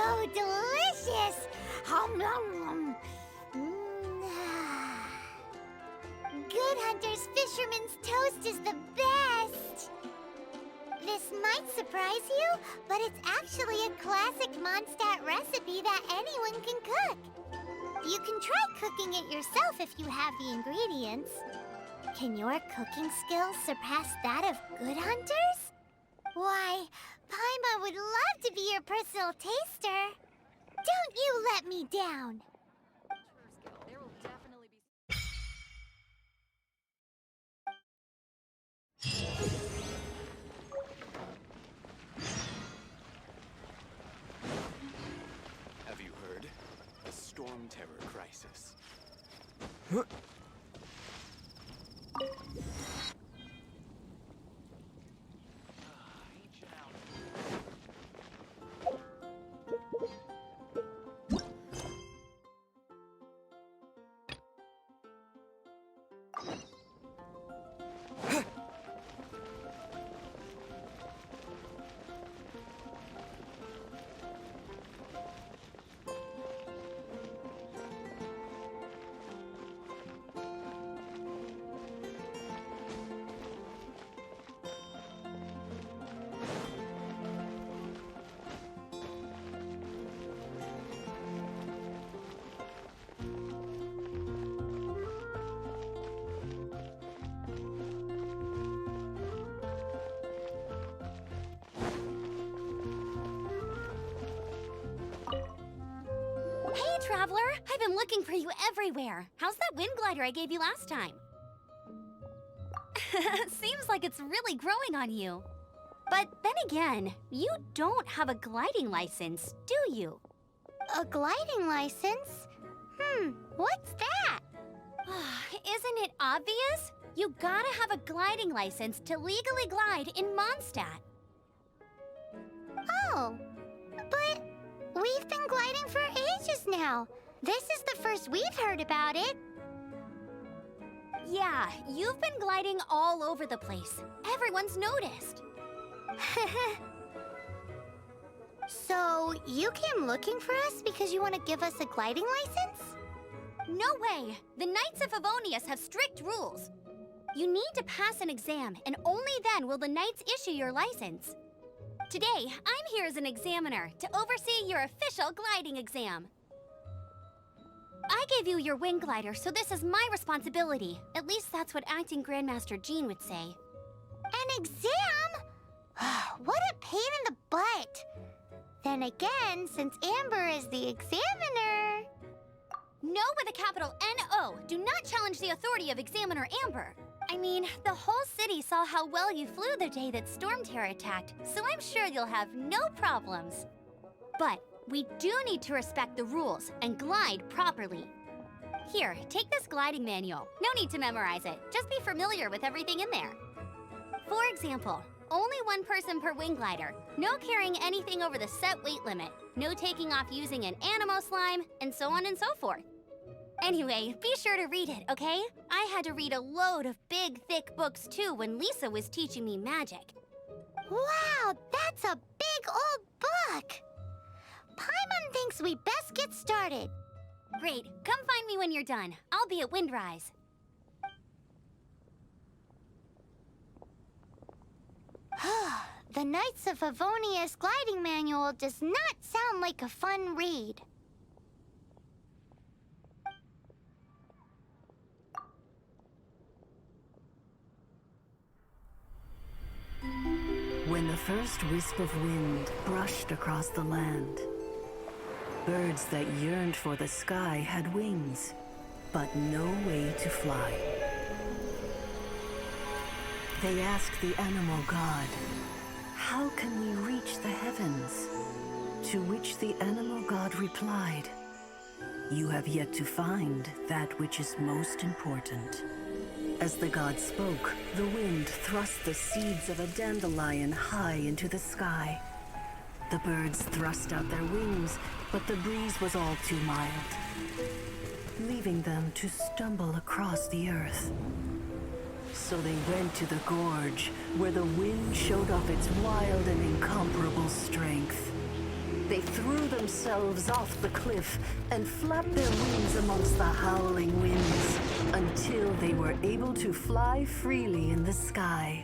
so delicious! Hum, nom, nom. Good Hunter's Fisherman's Toast is the best! This might surprise you, but it's actually a classic Mondstadt recipe that anyone can cook. You can try cooking it yourself if you have the ingredients. Can your cooking skills surpass that of Good Hunter's? Why, Paimon would love to be your personal taster. Don't you let me down! Have you heard? A storm terror crisis. Traveler, I've been looking for you everywhere. How's that wind glider I gave you last time? Seems like it's really growing on you. But then again, you don't have a gliding license, do you? A gliding license? What's that? Isn't it obvious? You gotta have a gliding license to legally glide in Mondstadt. Oh, but we've been gliding for ages now. This is the first we've heard about it. Yeah, you've been gliding all over the place. Everyone's noticed. So, you came looking for us because you want to give us a gliding license? No way! The Knights of Favonius have strict rules. You need to pass an exam, and only then will the Knights issue your license. Today, I'm here as an examiner to oversee your official gliding exam. I gave you your wing glider, so this is my responsibility. At least that's what Acting Grandmaster Jean would say. An exam? What a pain in the butt. Then again, since Amber is the examiner... No with a capital N-O. Do not challenge the authority of Examiner Amber. I mean, the whole city saw how well you flew the day that Storm Terror attacked, so I'm sure you'll have no problems. But we do need to respect the rules and glide properly. Here, take this gliding manual. No need to memorize it. Just be familiar with everything in there. For example, only one person per wing glider, no carrying anything over the set weight limit, no taking off using an animo slime, and so on and so forth. Anyway, be sure to read it, okay? I had to read a load of big, thick books too when Lisa was teaching me magic. Wow, that's a big old book! Paimon thinks we best get started. Great, come find me when you're done. I'll be at Windrise. The Knights of Favonius gliding manual does not sound like a fun read. When the first wisp of wind brushed across the land, birds that yearned for the sky had wings, but no way to fly. They asked the animal god, "How can we reach the heavens?" To which the animal god replied, "You have yet to find that which is most important." As the god spoke, the wind thrust the seeds of a dandelion high into the sky. The birds thrust out their wings, but the breeze was all too mild, leaving them to stumble across the earth. So they went to the gorge, where the wind showed off its wild and incomparable strength. They threw themselves off the cliff and flapped their wings amongst the howling winds until they were able to fly freely in the sky.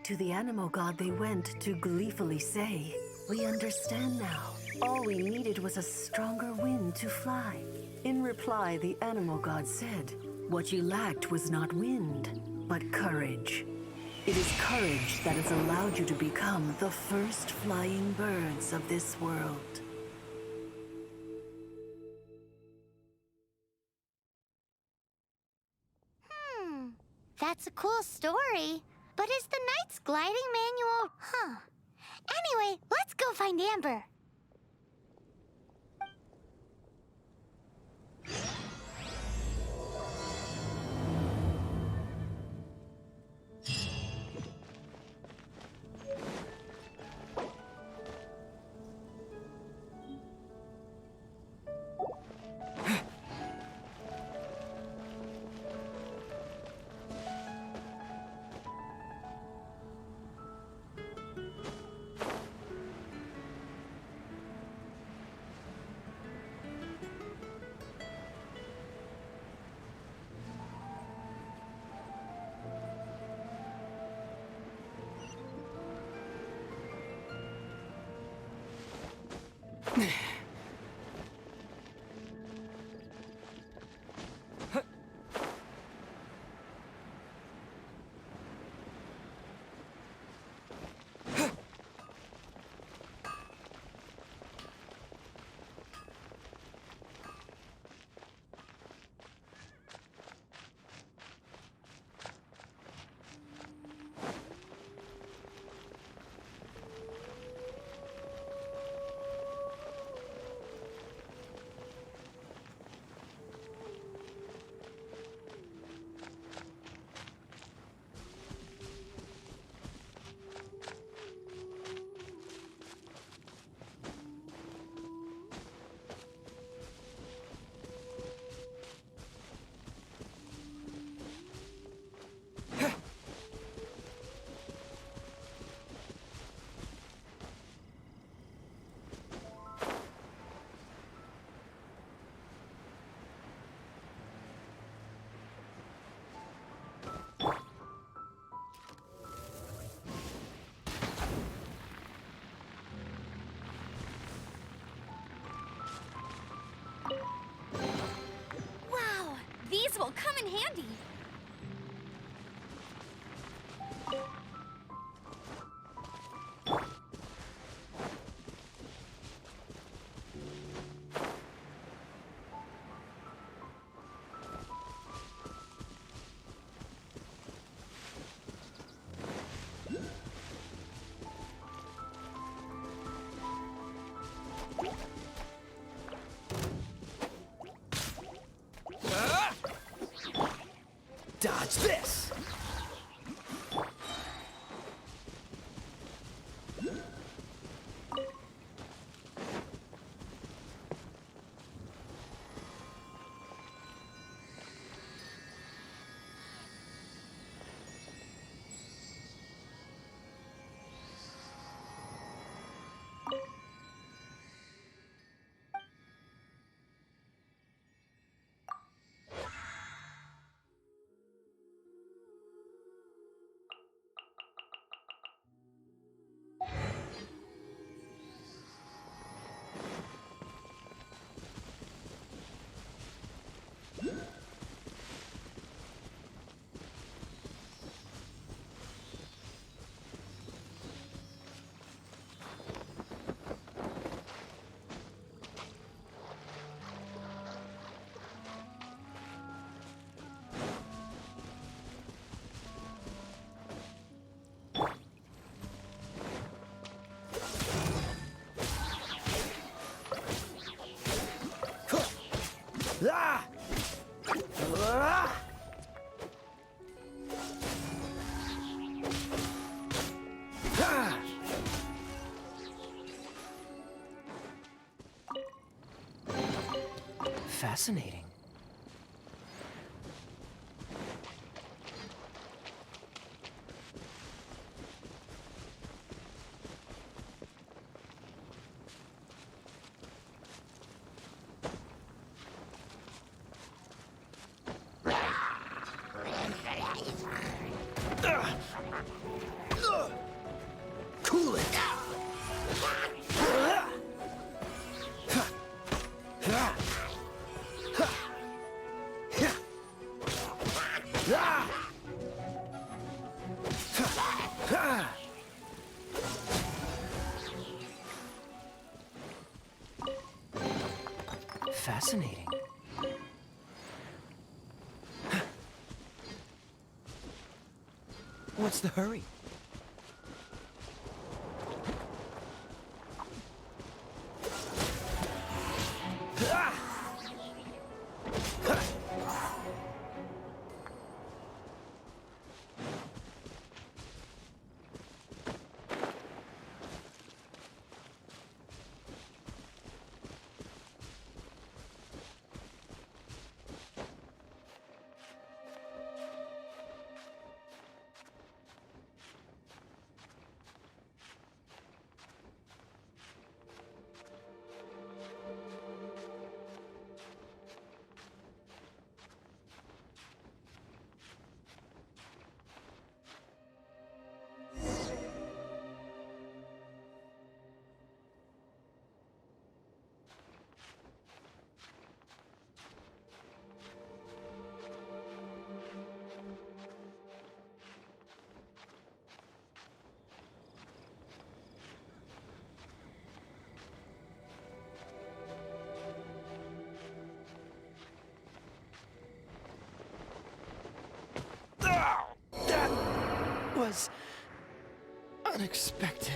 To the animal god they went to gleefully say, "We understand now. All we needed was a stronger wind to fly." In reply, the animal god said, "What you lacked was not wind, but courage. It is courage that has allowed you to become the first flying birds of this world." That's a cool story. But is the Knight's gliding manual... Anyway, let's go find Amber. Wow, these will come in handy. Dodge this! Ah! Ah! Ah! Fascinating. Fascinating. What's the hurry? That was unexpected.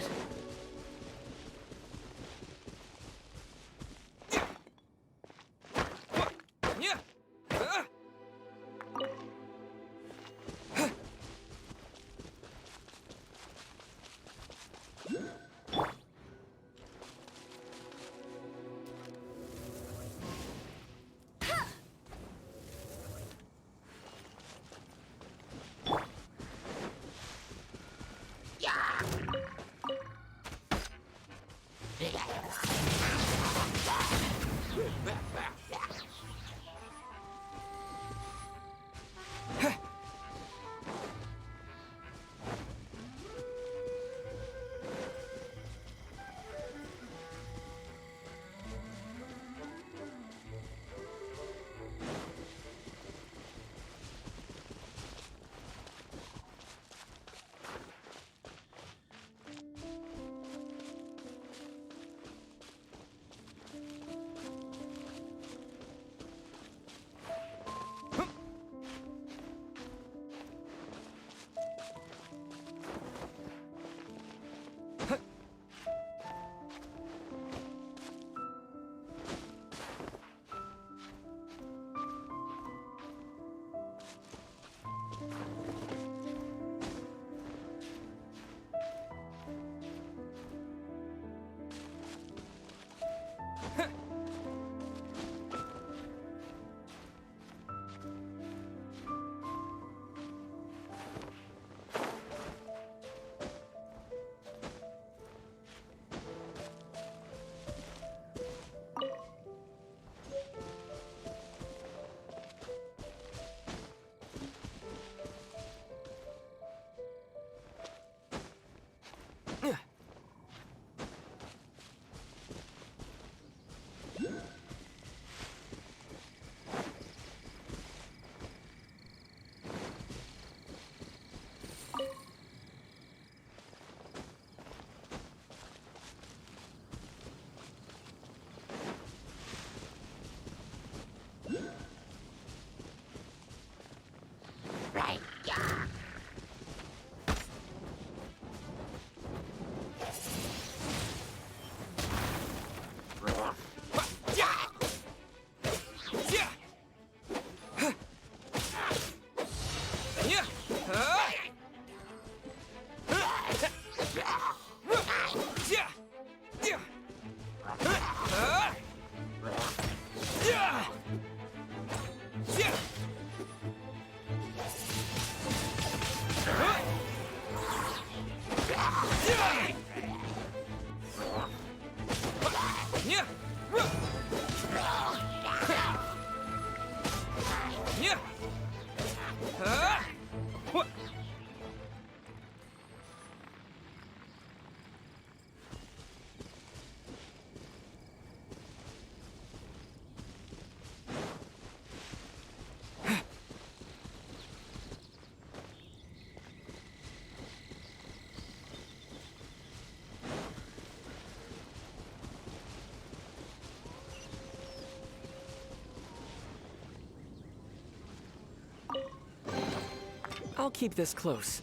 I'll keep this close.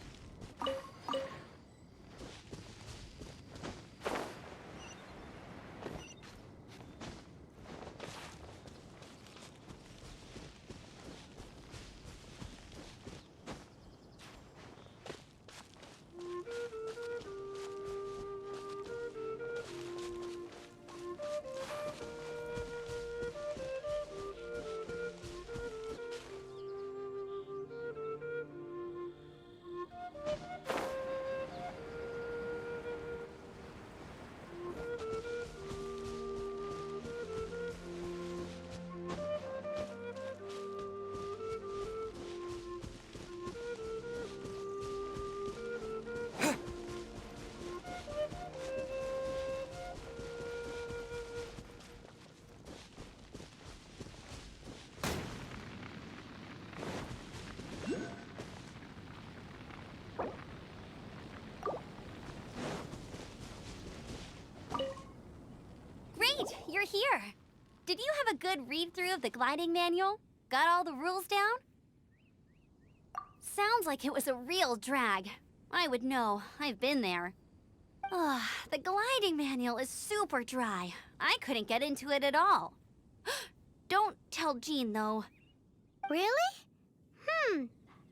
Great, you're here. Did you have a good read-through of the gliding manual? Got all the rules down? Sounds like it was a real drag. I would know. I've been there. Ugh, the gliding manual is super dry. I couldn't get into it at all. Don't tell Jean, though. Really?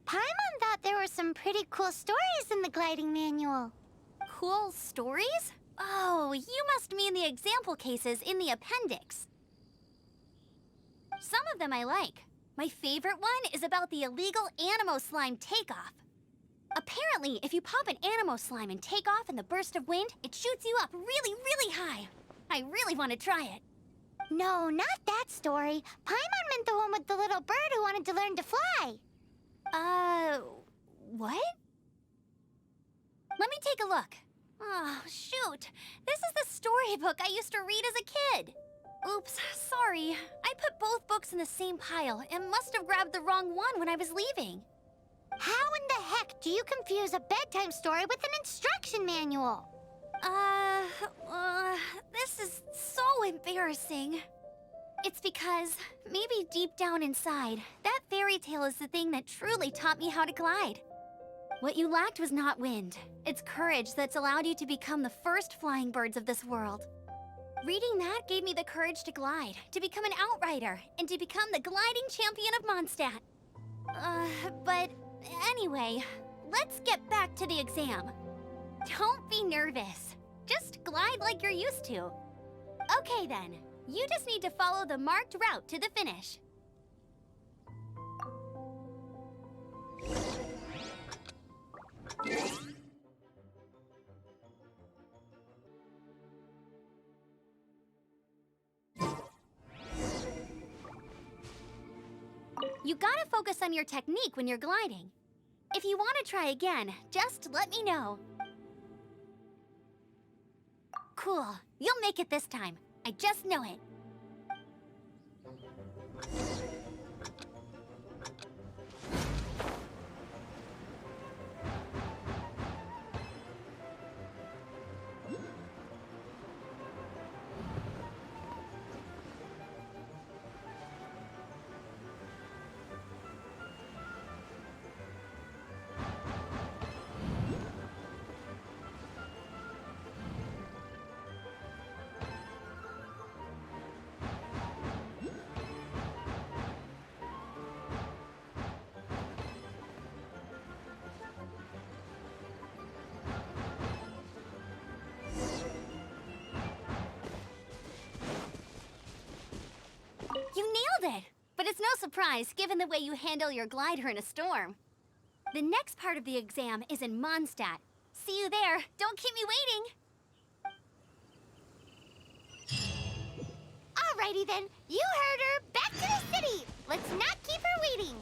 Paimon thought there were some pretty cool stories in the gliding manual. Cool stories? Oh, you must mean the example cases in the appendix. Some of them I like. My favorite one is about the illegal Animo Slime takeoff. Apparently, if you pop an Animo Slime and take off in the burst of wind, it shoots you up really, really high. I really want to try it. No, not that story. Paimon meant the one with the little bird who wanted to learn to fly. What? Let me take a look. Oh, shoot. This is the storybook I used to read as a kid. Oops, sorry. I put both books in the same pile and must have grabbed the wrong one when I was leaving. How in the heck do you confuse a bedtime story with an instruction manual? This is so embarrassing. It's because, maybe deep down inside, that fairy tale is the thing that truly taught me how to glide. What you lacked was not wind. It's courage that's allowed you to become the first flying birds of this world. Reading that gave me the courage to glide, to become an outrider, and to become the gliding champion of Mondstadt. But anyway, let's get back to the exam. Don't be nervous. Just glide like you're used to. Okay then, you just need to follow the marked route to the finish. You gotta focus on your technique when you're gliding. If you want to try again, just let me know. Cool. You'll make it this time. I just know it. You nailed it! But it's no surprise, given the way you handle your glider in a storm. The next part of the exam is in Mondstadt. See you there. Don't keep me waiting. Alrighty then, you heard her. Back to the city. Let's not keep her waiting.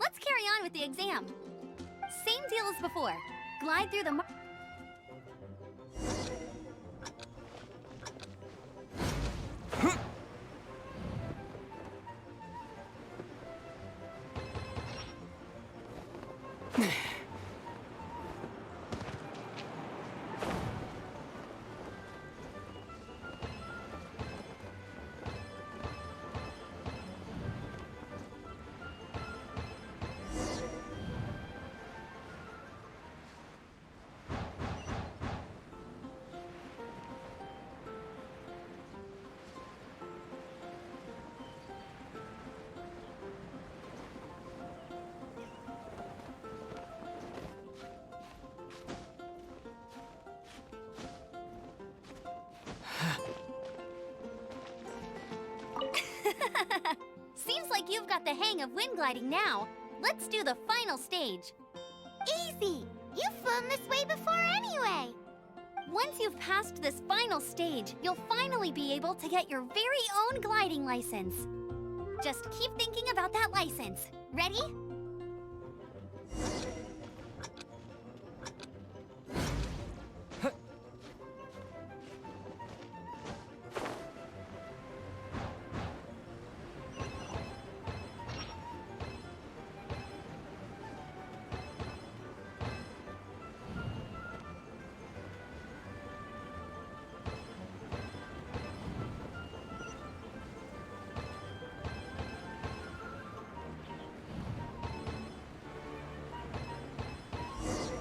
let's carry on with the exam. Same deal as before. Glide through the Seems like you've got the hang of wind gliding now. Let's do the final stage. Easy! You've flown this way before anyway! Once you've passed this final stage, you'll finally be able to get your very own gliding license. Just keep thinking about that license. Ready?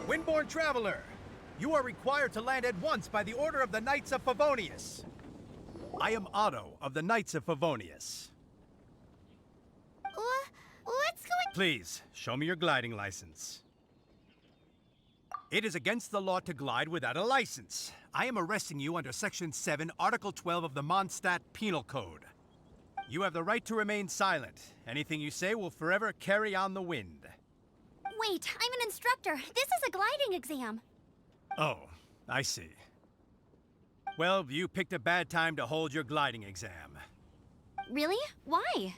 Windborne Traveler, you are required to land at once by the order of the Knights of Favonius. I am Otto of the Knights of Favonius. What's going... Please, show me your gliding license. It is against the law to glide without a license. I am arresting you under Section 7, Article 12 of the Mondstadt Penal Code. You have the right to remain silent. Anything you say will forever carry on the wind. Wait, I'm an instructor. This is a gliding exam. Oh, I see. Well, you picked a bad time to hold your gliding exam. Really? Why?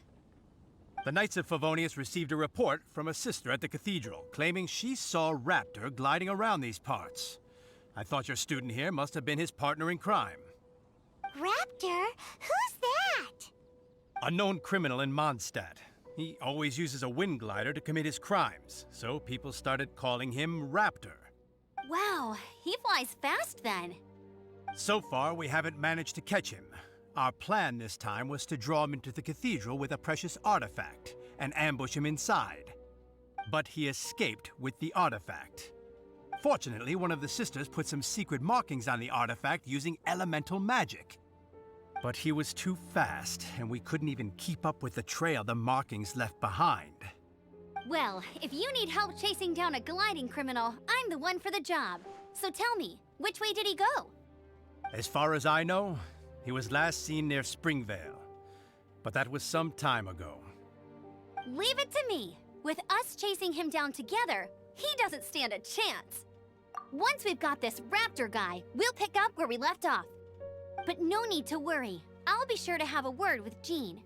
The Knights of Favonius received a report from a sister at the cathedral claiming she saw Raptor gliding around these parts. I thought your student here must have been his partner in crime. Raptor? Who's that? A known criminal in Mondstadt. He always uses a wind glider to commit his crimes, so people started calling him Raptor. Wow, he flies fast then. So far, we haven't managed to catch him. Our plan this time was to draw him into the cathedral with a precious artifact and ambush him inside. But he escaped with the artifact. Fortunately, one of the sisters put some secret markings on the artifact using elemental magic. But he was too fast, and we couldn't even keep up with the trail the markings left behind. Well, if you need help chasing down a gliding criminal, I'm the one for the job. So tell me, which way did he go? As far as I know, he was last seen near Springvale. But that was some time ago. Leave it to me. With us chasing him down together, he doesn't stand a chance. Once we've got this Raptor guy, we'll pick up where we left off. But no need to worry. I'll be sure to have a word with Jean.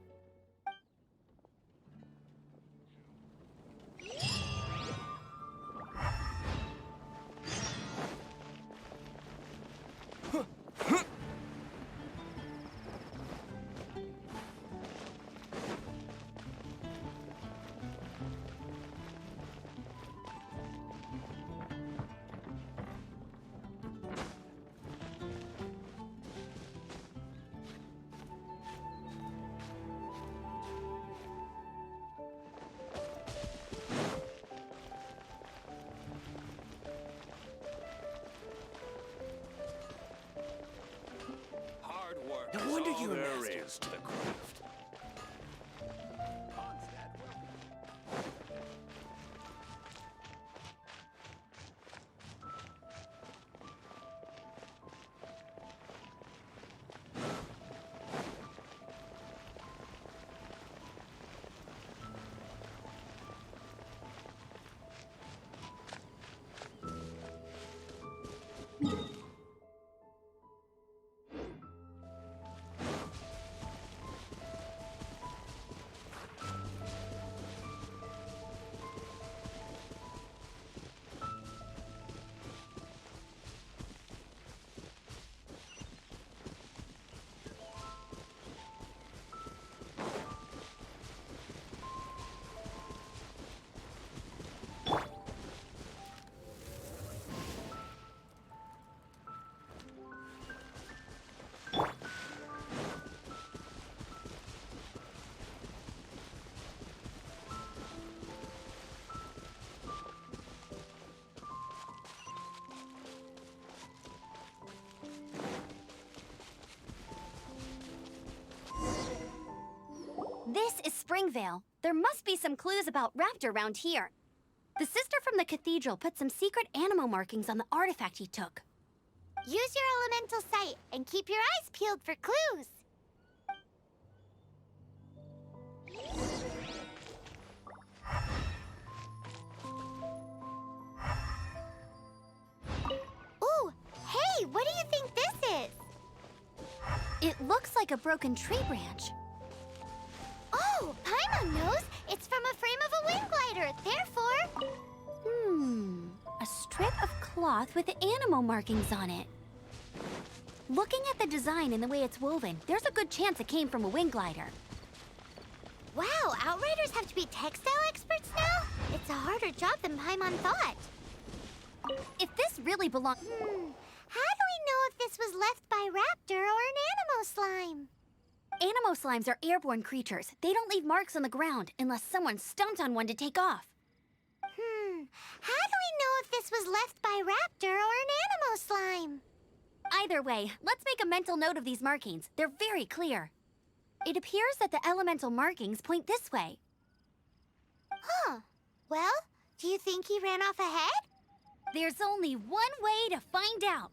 Springvale. There must be some clues about Raptor around here. The sister from the cathedral put some secret animal markings on the artifact he took. Use your elemental sight and keep your eyes peeled for clues. Ooh, hey, what do you think this is? It looks like a broken tree branch. Oh, Paimon knows. It's from a frame of a wing glider. Therefore... A strip of cloth with animal markings on it. Looking at the design and the way it's woven, there's a good chance it came from a wing glider. Wow, Outriders have to be textile experts now? It's a harder job than Paimon thought. If this really belongs... How do we know if this was left by Raptor or an animal slime? Animo slimes are airborne creatures. They don't leave marks on the ground unless someone stomped on one to take off. How do we know if this was left by Raptor or an animal slime? Either way, let's make a mental note of these markings. They're very clear. It appears that the elemental markings point this way. Huh. Well, do you think he ran off ahead? There's only one way to find out.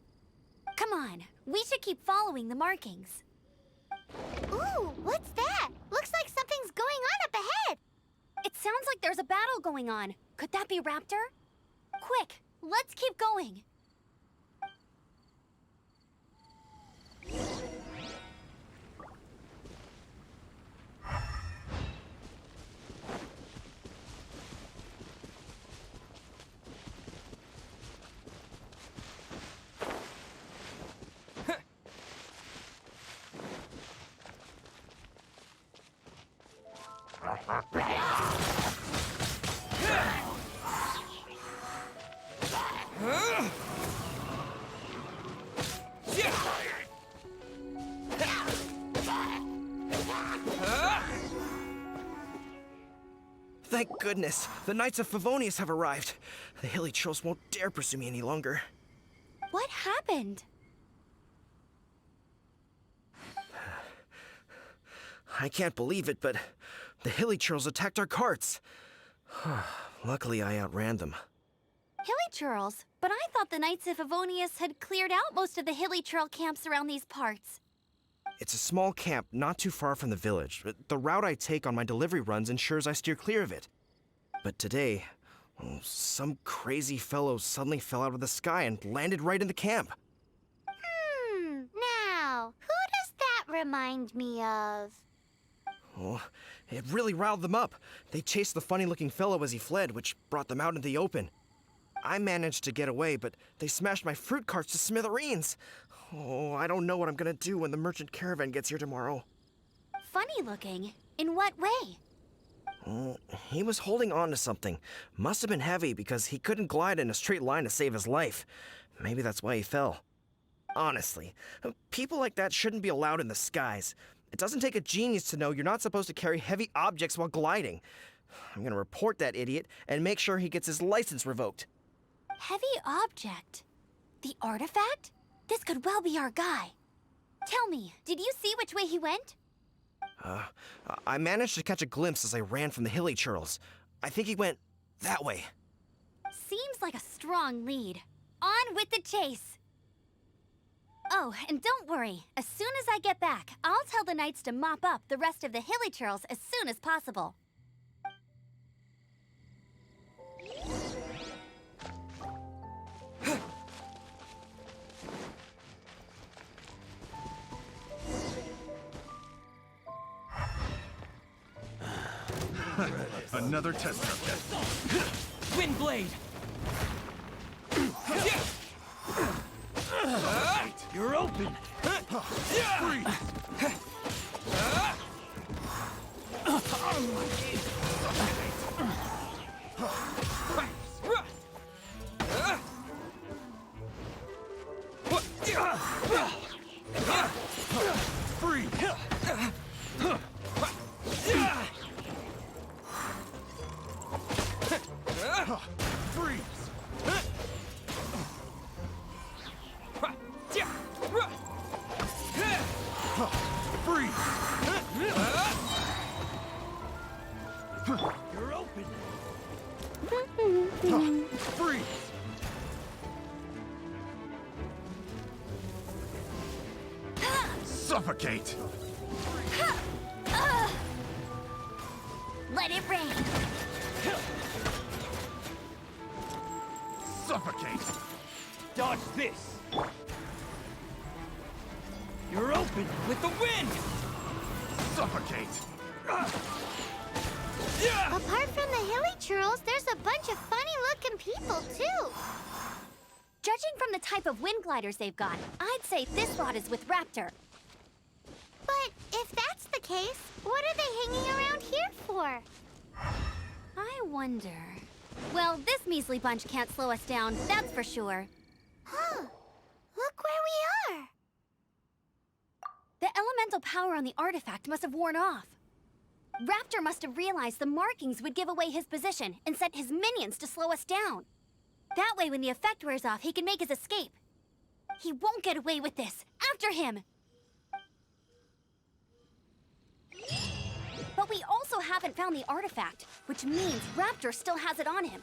Come on, we should keep following the markings. Ooh, what's that? Looks like something's going on up ahead. It sounds like there's a battle going on. Could that be Raptor? Quick, let's keep going. Thank goodness, the Knights of Favonius have arrived. The hilly trolls won't dare pursue me any longer. What happened? I can't believe it, but the hilly trolls attacked our carts. Luckily, I outran them. Hilly churls? But I thought the Knights of Favonius had cleared out most of the hilly churl camps around these parts. It's a small camp not too far from the village. The route I take on my delivery runs ensures I steer clear of it. But today, some crazy fellow suddenly fell out of the sky and landed right in the camp. Now, who does that remind me of? Oh, it really riled them up. They chased the funny-looking fellow as he fled, which brought them out in the open. I managed to get away, but they smashed my fruit carts to smithereens. Oh, I don't know what I'm gonna do when the merchant caravan gets here tomorrow. Funny looking? In what way? He was holding on to something. Must have been heavy because he couldn't glide in a straight line to save his life. Maybe that's why he fell. Honestly, people like that shouldn't be allowed in the skies. It doesn't take a genius to know you're not supposed to carry heavy objects while gliding. I'm gonna report that idiot and make sure he gets his license revoked. Heavy object? The artifact? This could well be our guy. Tell me, did you see which way he went? I managed to catch a glimpse as I ran from the hilly churls. I think he went that way. Seems like a strong lead. On with the chase! Oh, and don't worry. As soon as I get back, I'll tell the knights to mop up the rest of the hilly churls as soon as possible. Another test subject. Wind blade! You're open. Freeze. Freeze. Freeze. Freeze. Freeze! Suffocate! Let it rain. Suffocate! Dodge this! You're open with the wind! Suffocate! Apart from the hilly churls, there's a bunch of funny-looking people, too. Judging from the type of wind gliders they've got, I'd say this lot is with Raptor. But if that's the case, what are they hanging around here for? I wonder... Well, this measly bunch can't slow us down, that's for sure. Huh. Look where we are. The elemental power on the artifact must have worn off. Raptor must have realized the markings would give away his position and sent his minions to slow us down. That way, when the effect wears off, he can make his escape. He won't get away with this. After him! But we also haven't found the artifact, which means Raptor still has it on him.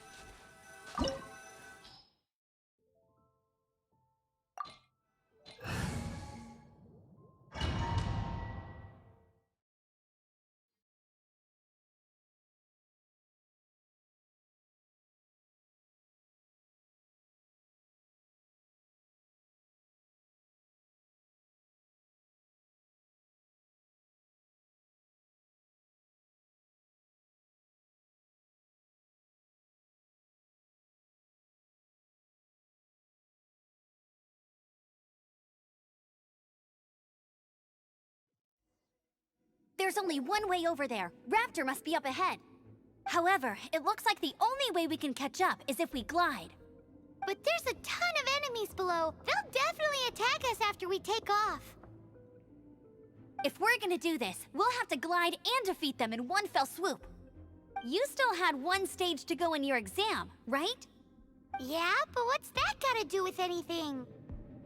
There's only one way over there. Raptor must be up ahead. However, it looks like the only way we can catch up is if we glide. But there's a ton of enemies below. They'll definitely attack us after we take off. If we're gonna do this, we'll have to glide and defeat them in one fell swoop. You still had one stage to go in your exam, right? Yeah, but what's that got to do with anything?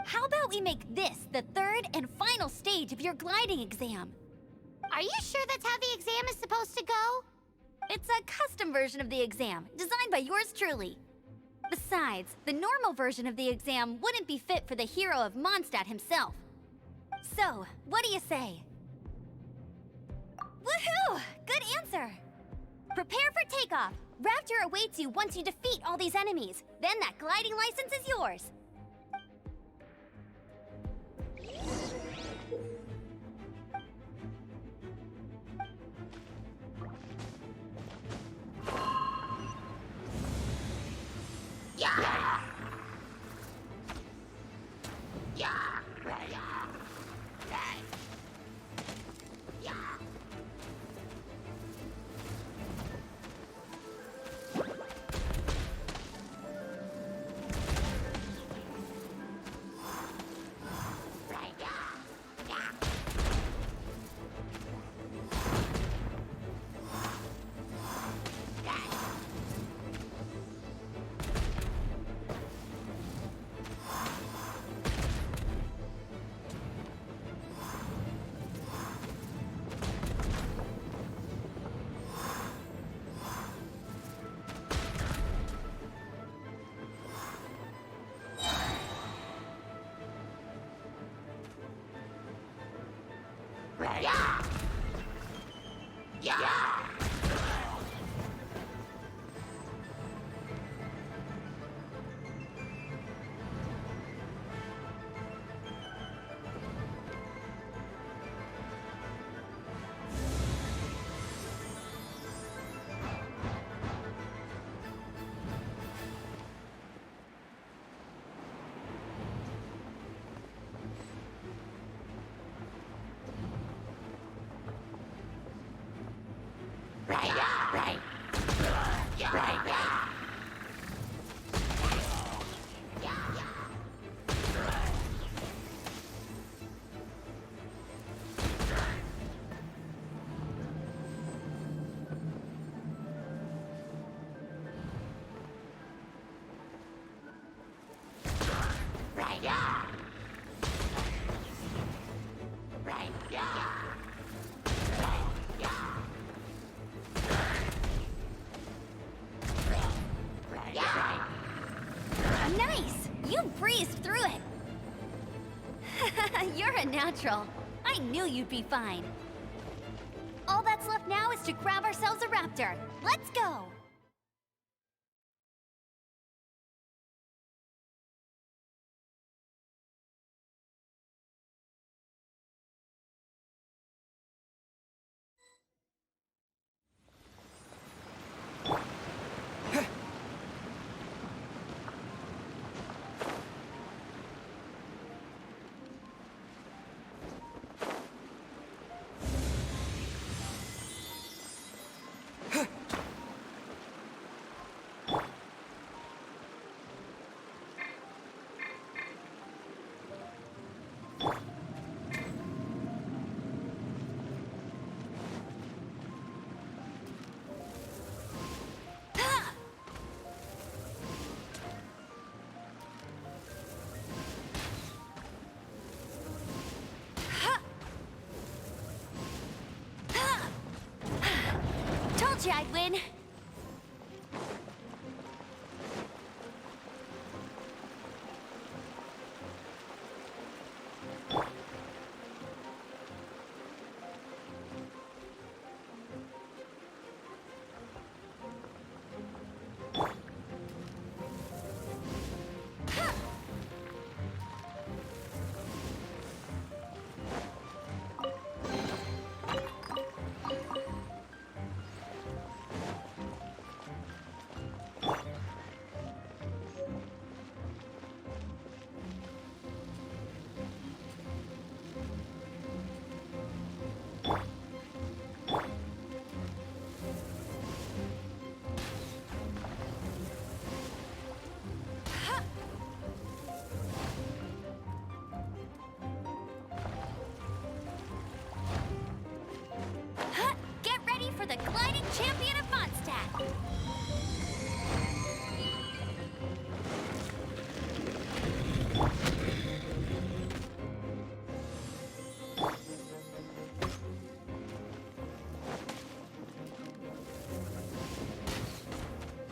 How about we make this the third and final stage of your gliding exam? Are you sure that's how the exam is supposed to go? It's a custom version of the exam, designed by yours truly. Besides, the normal version of the exam wouldn't be fit for the hero of Mondstadt himself. So, what do you say? Woohoo! Good answer! Prepare for takeoff. Raptor awaits you once you defeat all these enemies. Then that gliding license is yours. breezed through it. You're a natural. I knew you'd be fine. All that's left now is to grab ourselves a raptor. Let's go! Told you I'd win. Get ready for the gliding champion of Mondstadt!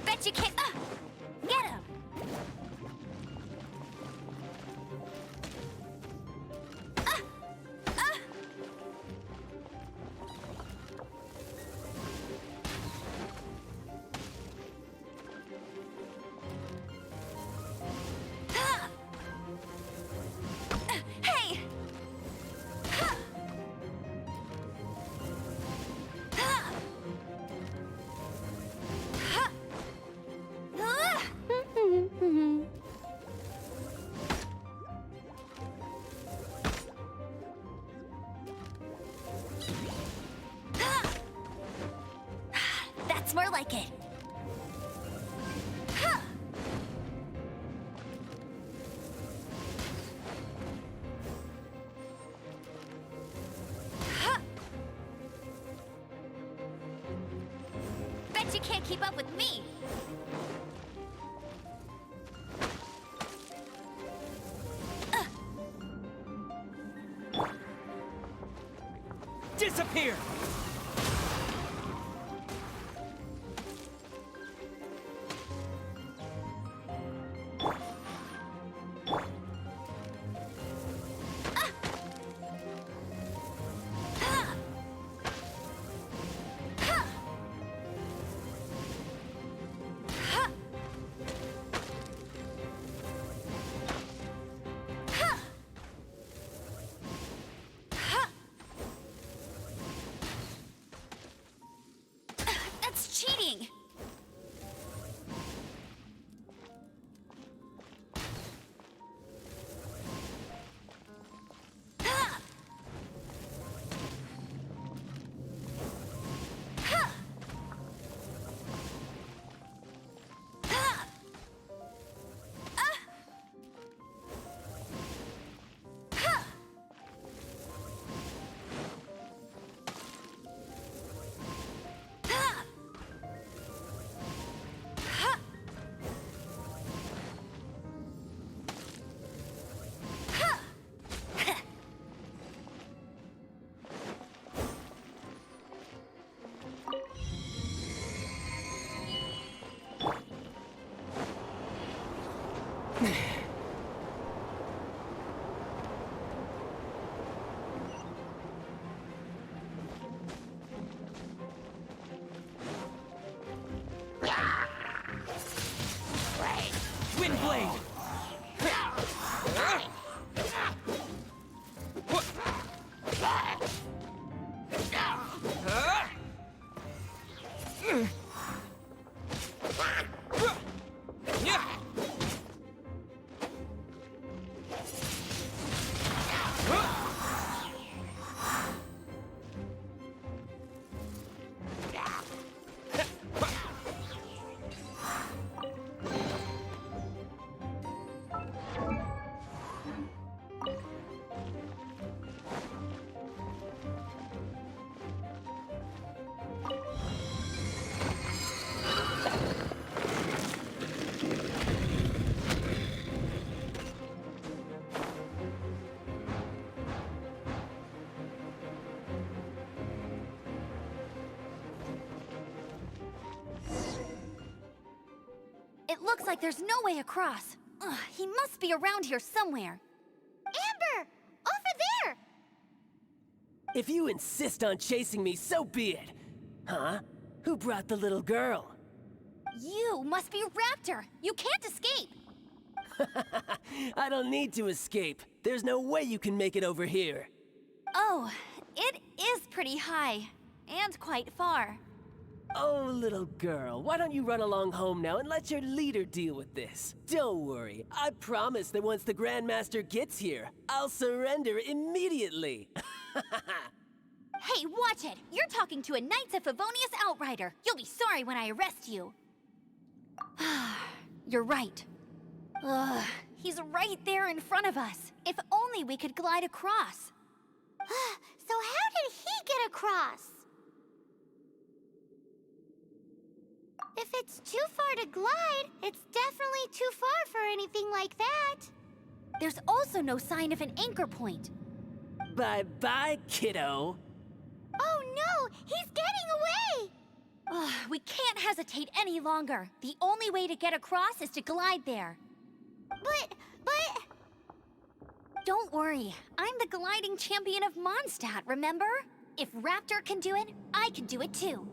Bet you can't... Get him! Hey! That's more like it. Bet you can't keep up with me. Disappear! That's cheating! blade! It looks like there's no way across. Ugh, he must be around here somewhere. Amber! Over there! If you insist on chasing me, so be it. Huh? Who brought the little girl? You must be Raptor. You can't escape. I don't need to escape. There's no way you can make it over here. Oh, it is pretty high. And quite far. Oh, little girl, why don't you run along home now and let your leader deal with this? Don't worry, I promise that once the Grandmaster gets here, I'll surrender immediately. Hey, watch it! You're talking to a Knights of Favonius outrider. You'll be sorry when I arrest you. You're right. Ugh, he's right there in front of us. If only we could glide across. So how did he get across? If it's too far to glide, it's definitely too far for anything like that. There's also no sign of an anchor point. Bye-bye, kiddo. Oh no, he's getting away! Ugh, we can't hesitate any longer. The only way to get across is to glide there. But... Don't worry, I'm the gliding champion of Mondstadt, remember? If Raptor can do it, I can do it too.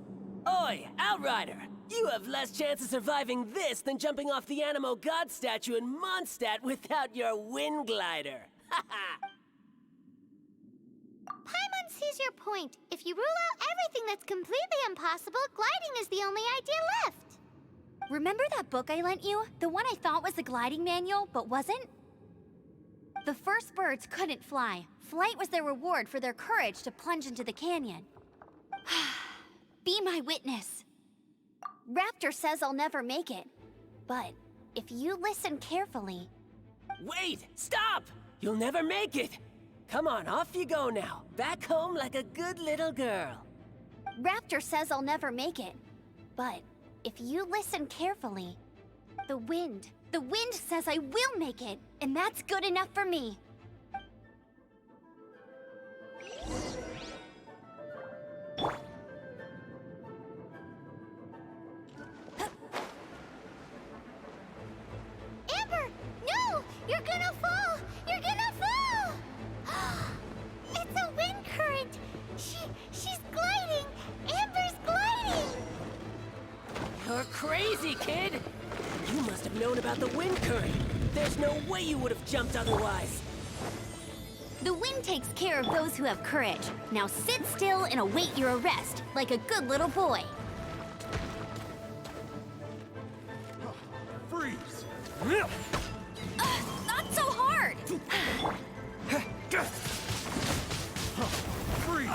Oi, Outrider! You have less chance of surviving this than jumping off the Animo God statue in Mondstadt without your wind glider. Haha! Paimon sees your point. If you rule out everything that's completely impossible, gliding is the only idea left. Remember that book I lent you? The one I thought was the gliding manual, but wasn't? The first birds couldn't fly. Flight was their reward for their courage to plunge into the canyon. Be my witness. Raptor says I'll never make it. But if you listen carefully... Wait! Stop! You'll never make it! Come on, off you go now. Back home like a good little girl. Raptor says I'll never make it. But if you listen carefully... The wind says I will make it, and that's good enough for me. Amber, no! You're gonna fall! You're gonna fall! It's a wind current! She's gliding! Amber's gliding! You're crazy, kid! You must have known about the wind current. There's no way you would have jumped otherwise. The wind takes care of those who have courage. Now sit still and await your arrest, like a good little boy. Freeze! Not so hard! Freeze!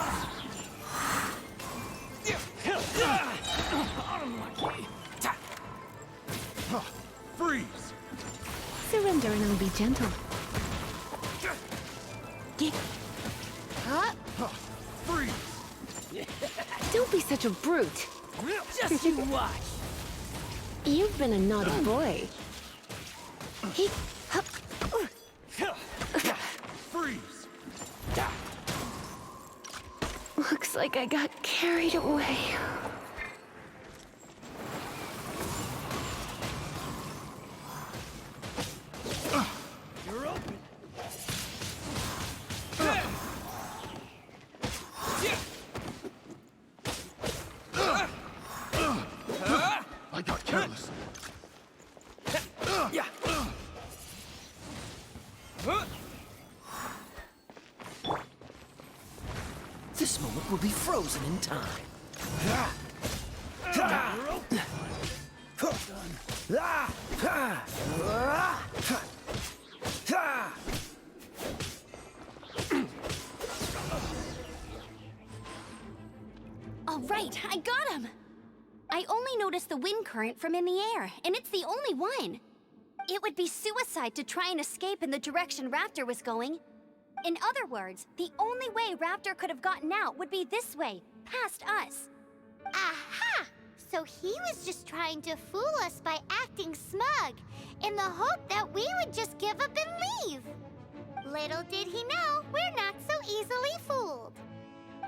Freeze! Surrender and I'll be gentle. Freeze! Don't be such a brute. Just you watch. You've been a naughty boy. Freeze! Looks like I got carried away. You're open. I got careless. will be frozen in time. All right, I got him! I only noticed the wind current from in the air, and it's the only one. It would be suicide to try and escape in the direction Raptor was going. In other words, the only way Raptor could have gotten out would be this way, past us. Aha! So he was just trying to fool us by acting smug, in the hope that we would just give up and leave. Little did he know, we're not so easily fooled.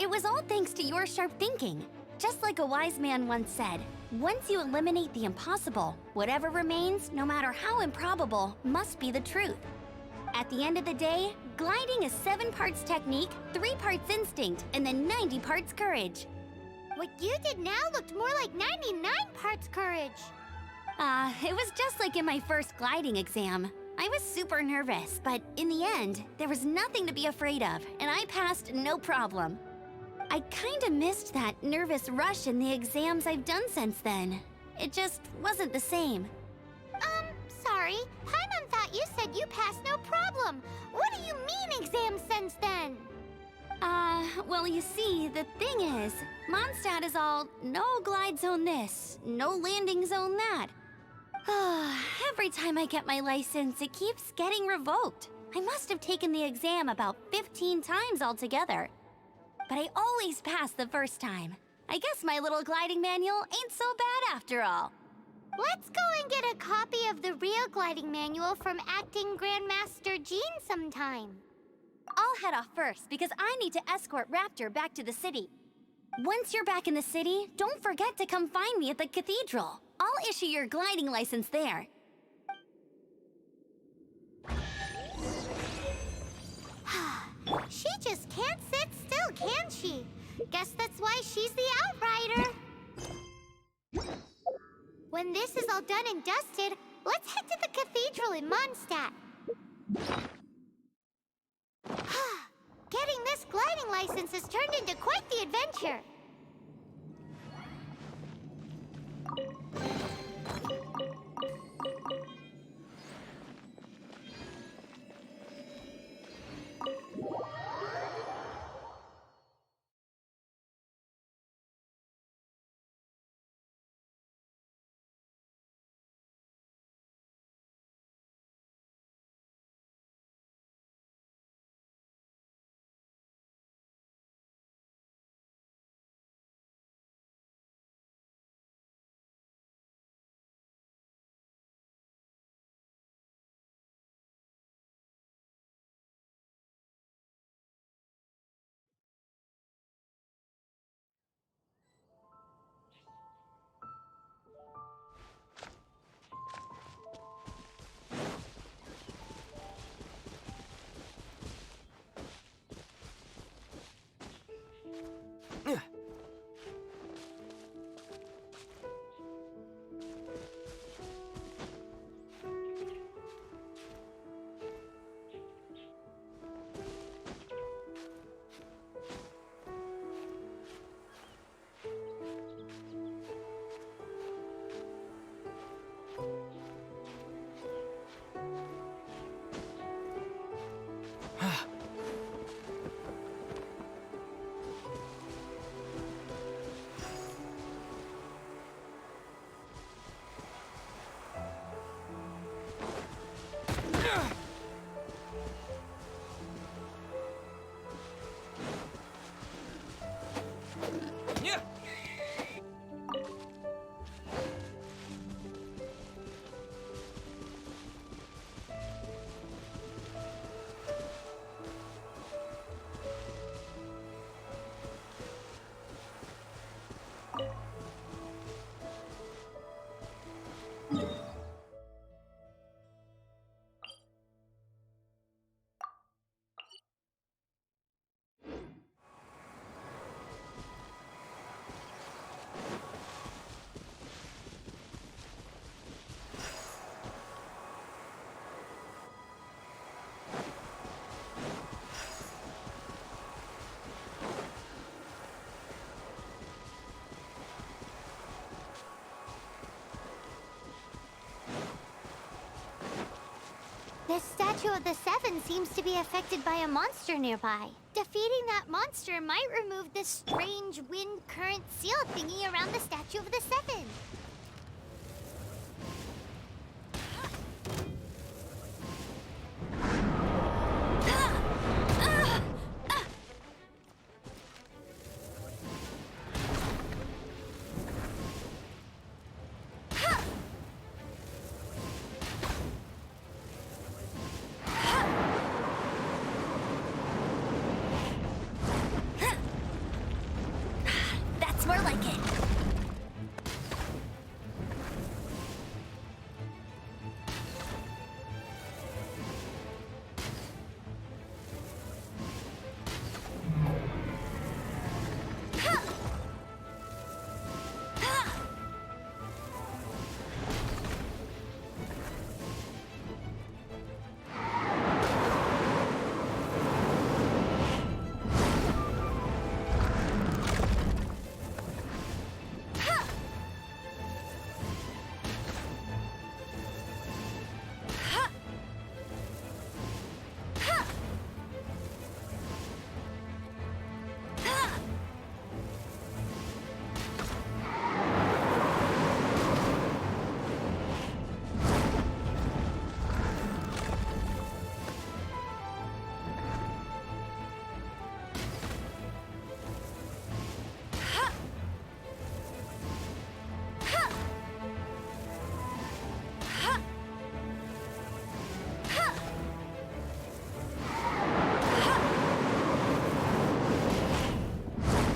It was all thanks to your sharp thinking. Just like a wise man once said, once you eliminate the impossible, whatever remains, no matter how improbable, must be the truth. At the end of the day, gliding is 7 parts technique, 3 parts instinct, and then 90 parts courage. What you did now looked more like 99 parts courage. It was just like in my first gliding exam. I was super nervous, but in the end, there was nothing to be afraid of, and I passed no problem. I kinda missed that nervous rush in the exams I've done since then. It just wasn't the same. Sorry. Paimon thought you said you passed no problem. What do you mean exam sense then? Well, you see, the thing is, Mondstadt is all no glide zone this, no landing zone that. Every time I get my license, it keeps getting revoked. I must have taken the exam about 15 times altogether. But I always pass the first time. I guess my little gliding manual ain't so bad after all. Let's go and get a copy of the real gliding manual from Acting Grandmaster Jean sometime. I'll head off first because I need to escort Raptor back to the city. Once you're back in the city, don't forget to come find me at the cathedral. I'll issue your gliding license there. She just can't sit still, can she? Guess that's why she's the Outrider. When this is all done and dusted, let's head to the cathedral in Mondstadt. Getting this gliding license has turned into quite the adventure. This statue of the Seven seems to be affected by a monster nearby. Defeating that monster might remove this strange wind current seal thingy around the statue of the Seven. That's more like it.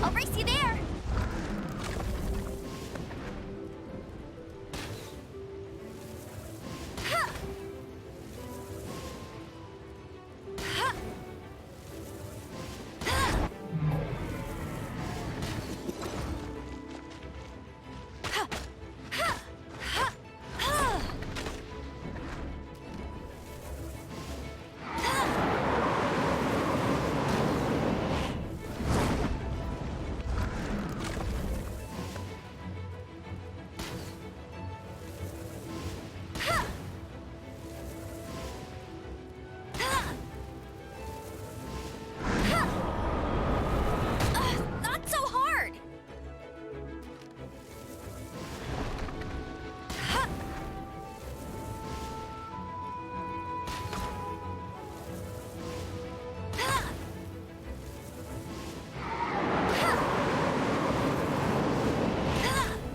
I'll race you there. Not so hard.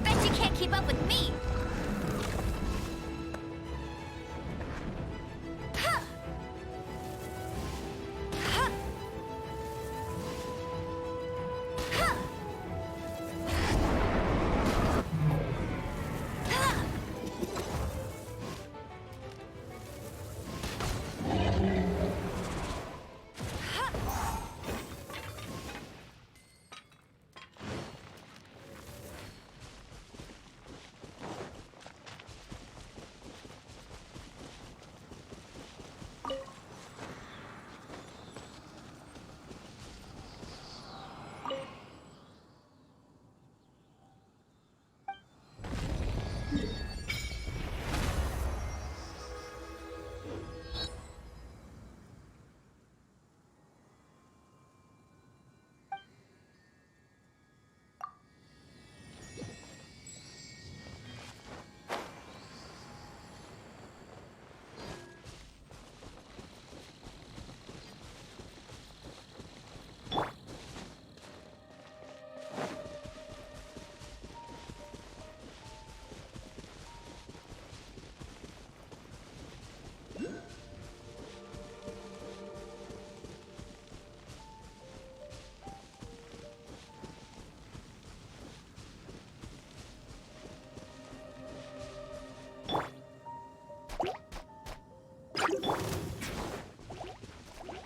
Bet you can't keep up with me.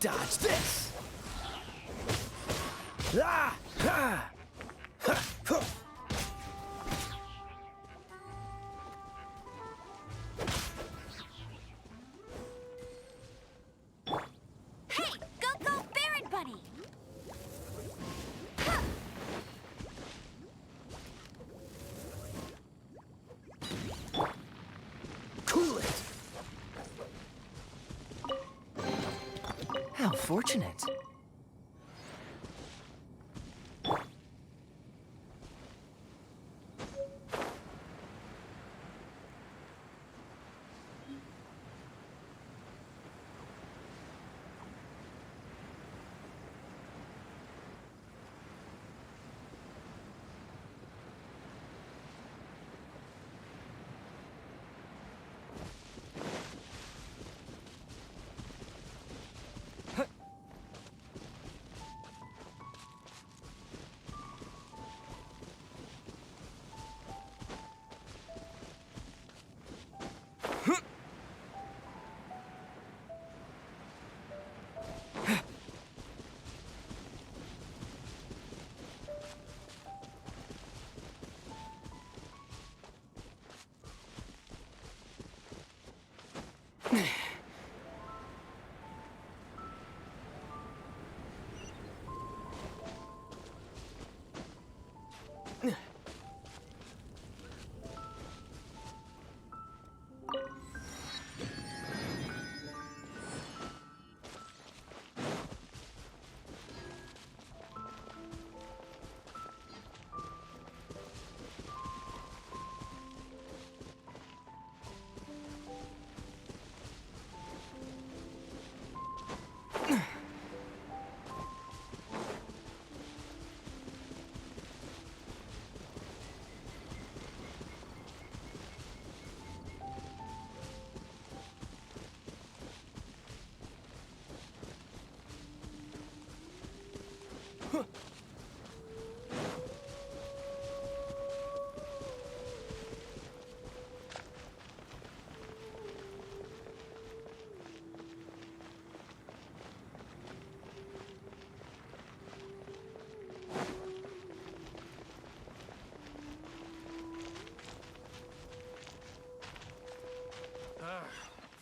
Dodge this! Ah! Ha! Ha! Huh. Hey, go Baron Bunny! Cool it! unfortunate.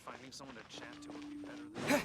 Finding someone to chat to would be better than...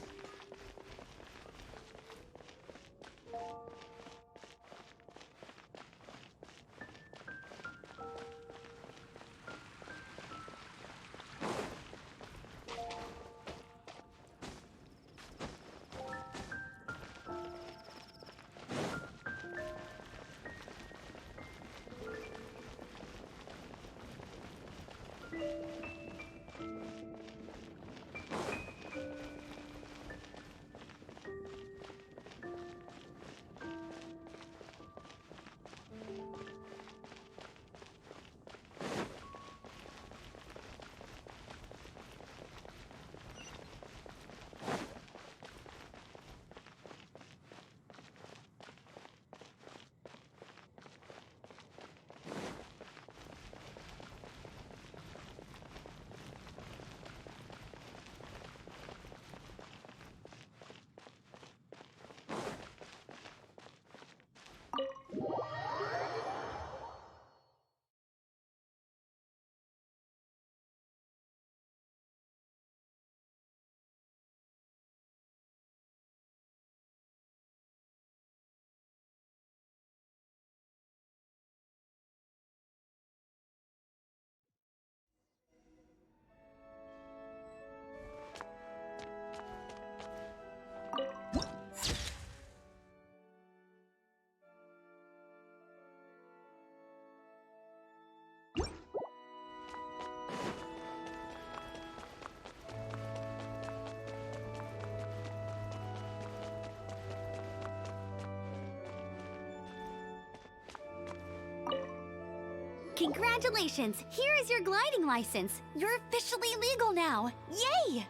Congratulations! Here is your gliding license. You're officially legal now. Yay!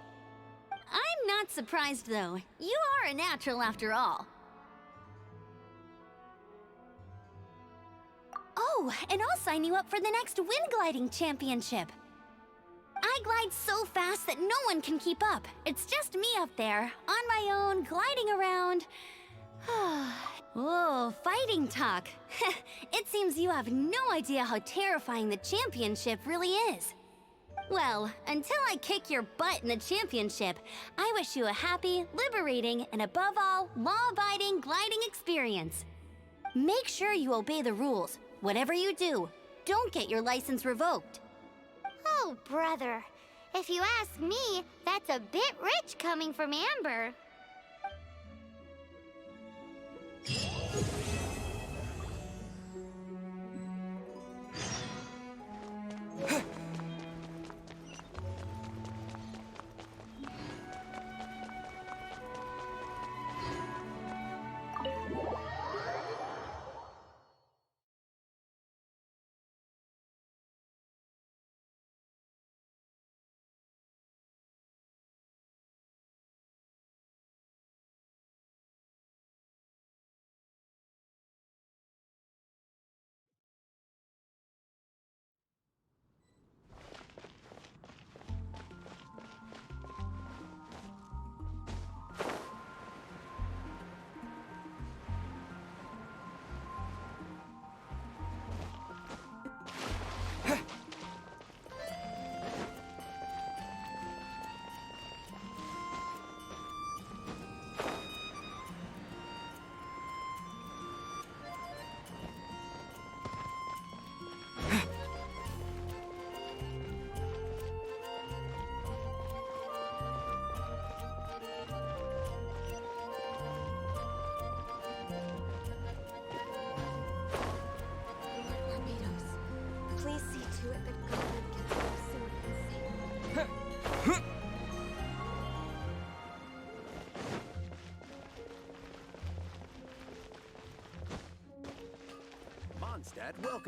I'm not surprised, though. You are a natural after all. Oh, and I'll sign you up for the next wind gliding championship. I glide so fast that no one can keep up. It's just me up there, on my own, gliding around. Whoa, fighting talk. It seems you have no idea how terrifying the championship really is. Well, until I kick your butt in the championship, I wish you a happy, liberating, and above all, law-abiding gliding experience. Make sure you obey the rules. Whatever you do, don't get your license revoked. Oh, brother. If you ask me, that's a bit rich coming from Amber.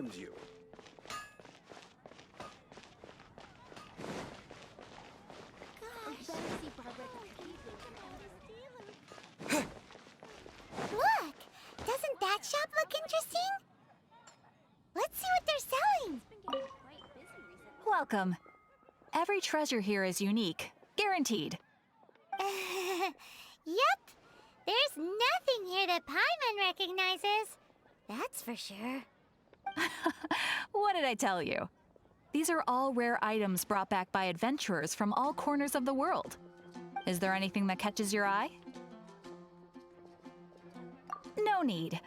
welcomes you. Look! Doesn't that shop look interesting? Let's see what they're selling. Welcome. Every treasure here is unique, guaranteed. Yep. There's nothing here that Paimon recognizes. That's for sure. What did I tell you? These are all rare items brought back by adventurers from all corners of the world. Is there anything that catches your eye? No need.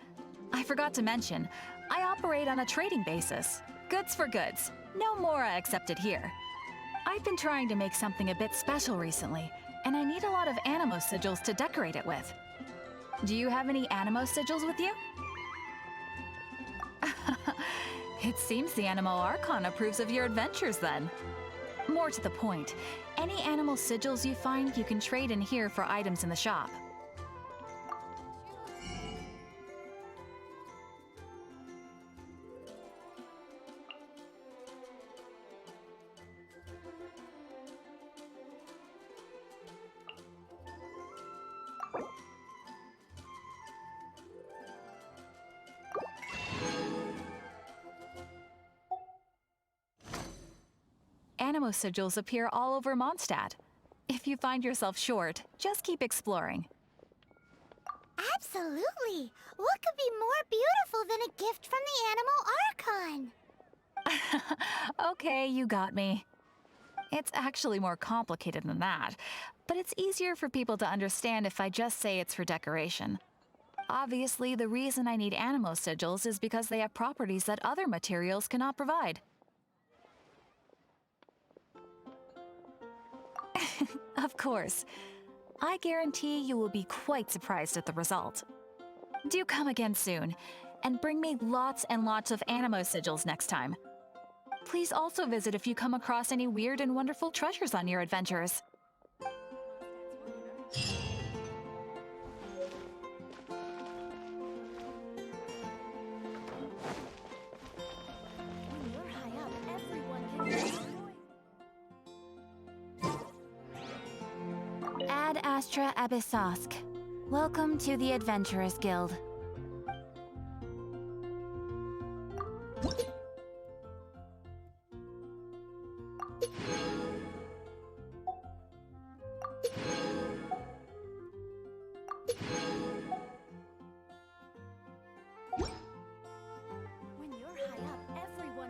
I forgot to mention, I operate on a trading basis. Goods for goods. No Mora accepted here. I've been trying to make something a bit special recently, and I need a lot of animo sigils to decorate it with. Do you have any animo sigils with you? It seems the Animo Archon approves of your adventures then. More to the point, any animal sigils you find you can trade in here for items in the shop. Animo sigils appear all over Mondstadt. If you find yourself short, just keep exploring. Absolutely. What could be more beautiful than a gift from the Animo Archon? Okay, you got me. It's actually more complicated than that, but it's easier for people to understand if I just say it's for decoration. Obviously, the reason I need animo sigils is because they have properties that other materials cannot provide. Of course. I guarantee you will be quite surprised at the result. Do come again soon, and bring me lots and lots of animo sigils next time. Please also visit if you come across any weird and wonderful treasures on your adventures. Ad Astra Abyssosk. Welcome to the Adventurers Guild.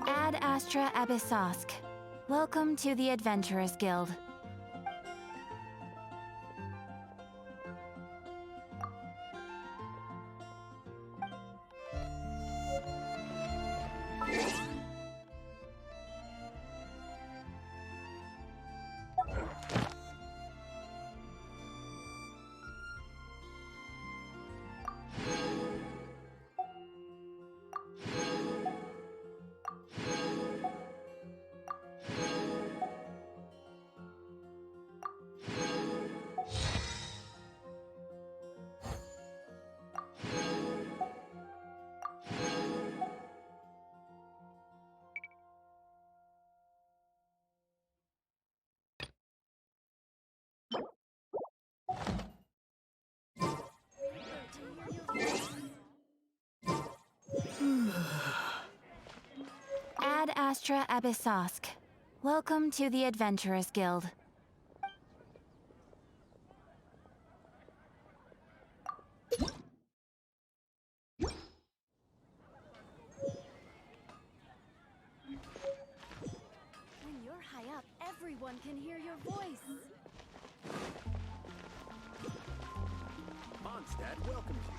Ad Astra Abyssosk. Welcome to the Adventurers Guild. Ad Astra Abyssosk. Welcome to the Adventurers Guild. When you're high up, everyone can hear your voice. Mondstadt welcomes you.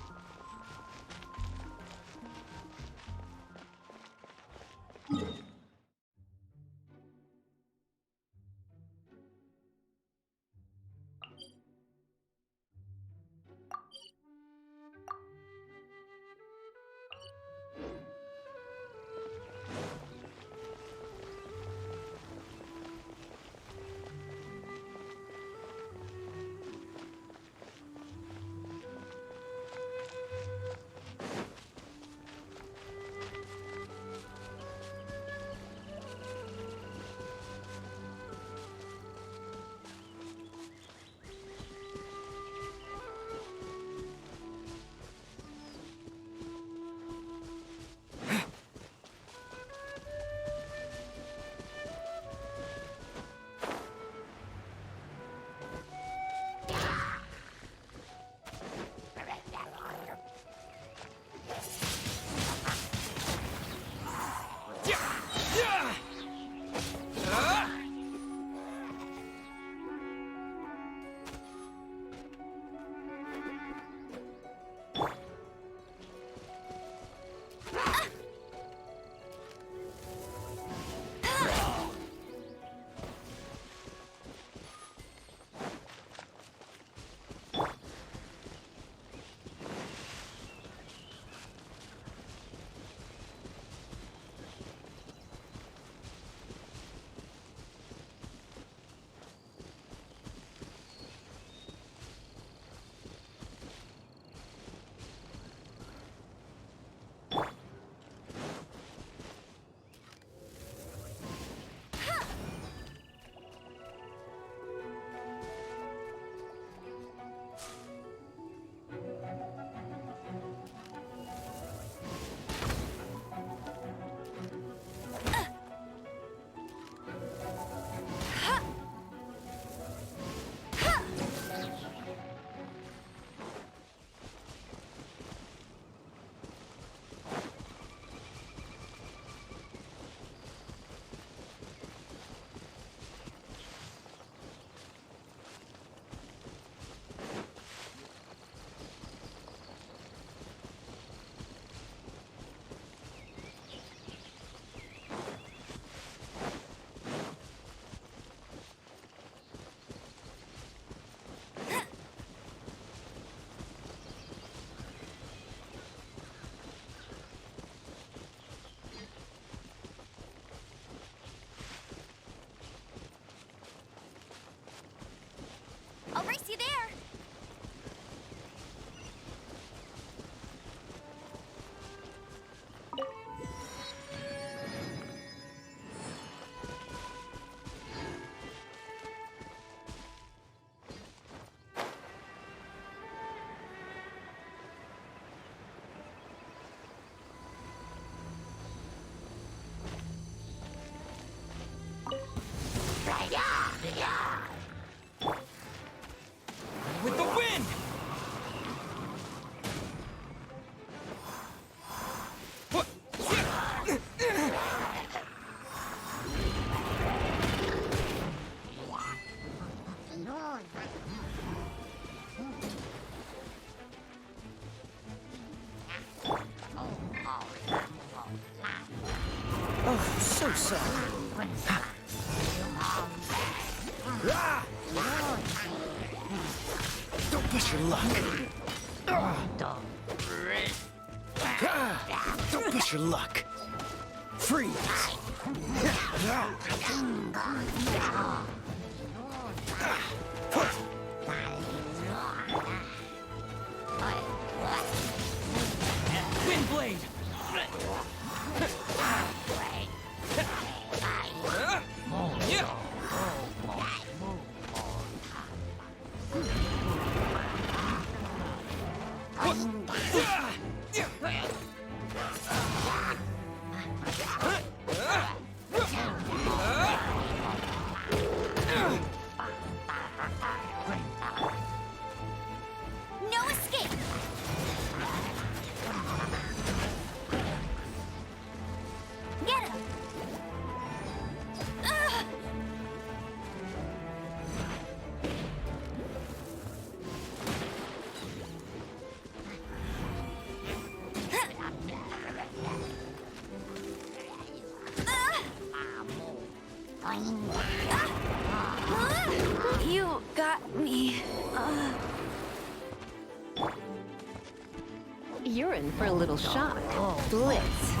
Oh, so sorry. Ah! Don't push your luck. Ah! Don't push your luck. Freeze. Wind blade. No escape! Get him! Ugh! You got me. You're in for a little shock. Blitz.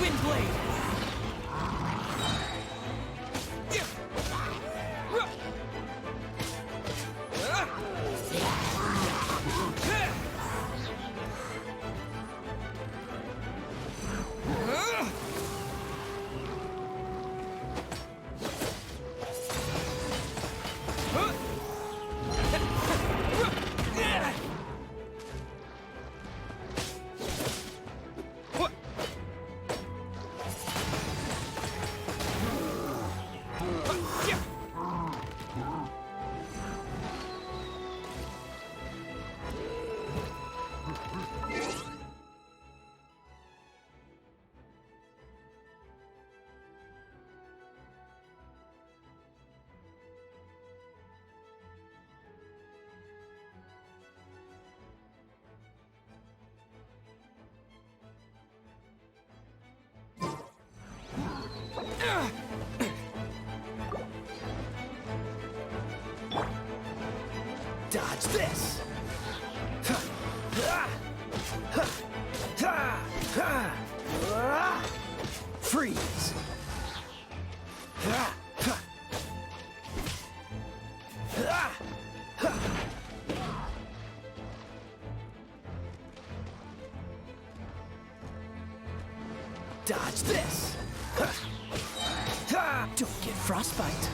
Wind blade. Dodge this! Freeze! Dodge this! Don't get frostbite!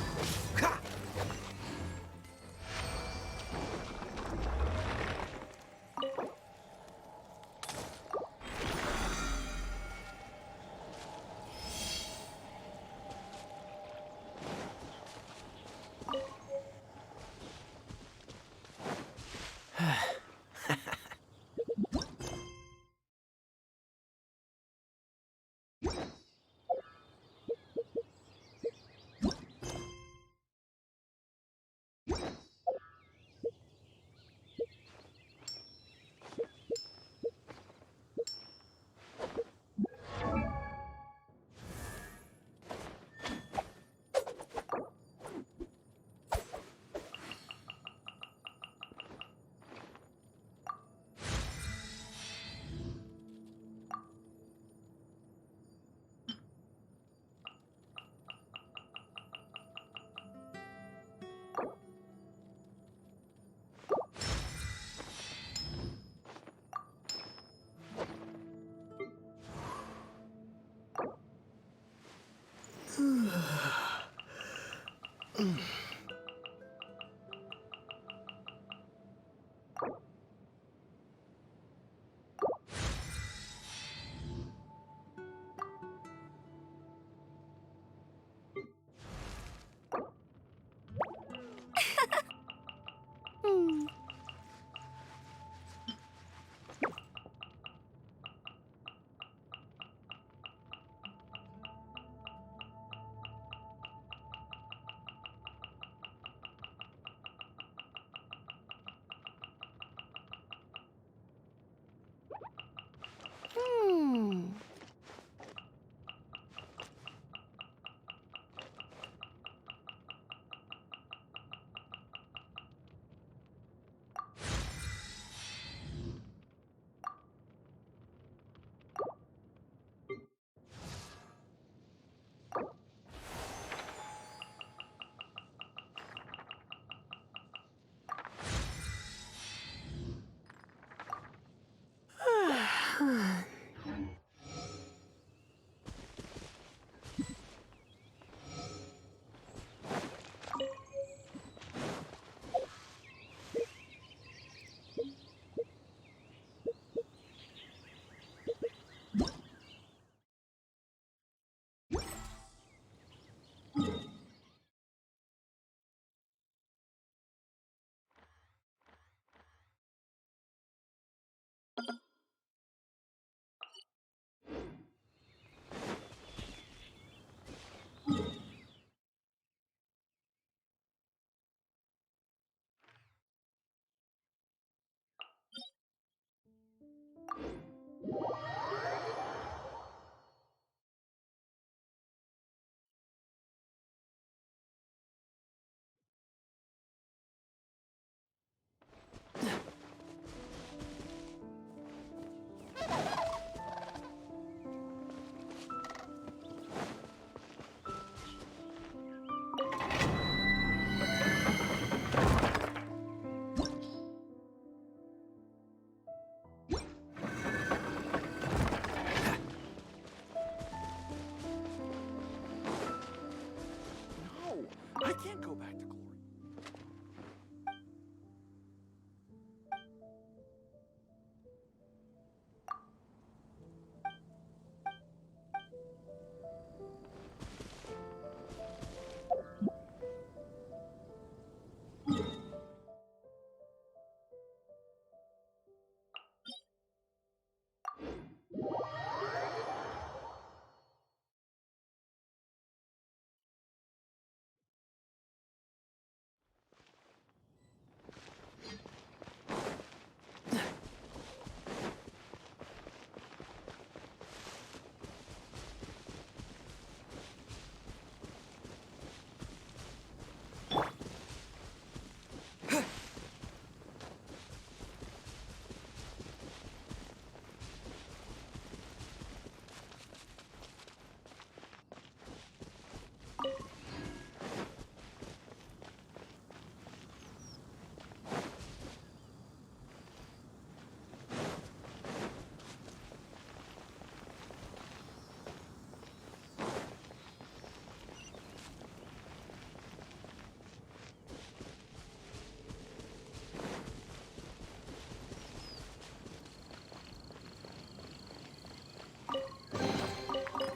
I can't go back to glory.